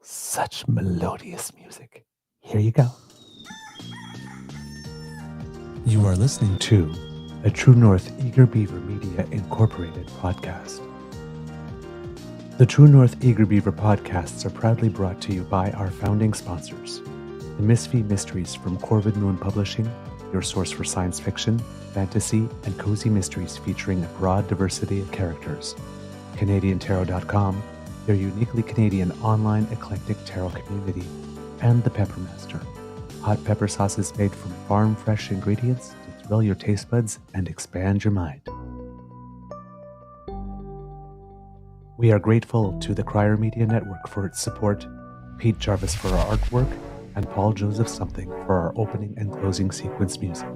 Such melodious music. Here you go. You are listening to a True North Eager Beaver Media Incorporated podcast. The True North Eager Beaver podcasts are proudly brought to you by our founding sponsors. The Misfit Mysteries from Corvid Moon Publishing, your source for science fiction, fantasy, and cozy mysteries featuring a broad diversity of characters. CanadianTarot.com, their uniquely Canadian online eclectic tarot community. And The Peppermaster, hot pepper sauces made from farm-fresh ingredients to thrill your taste buds and expand your mind. We are grateful to the Crier Media Network for its support, Pete Jarvis for our artwork, and Paul Joseph Something for our opening and closing sequence music.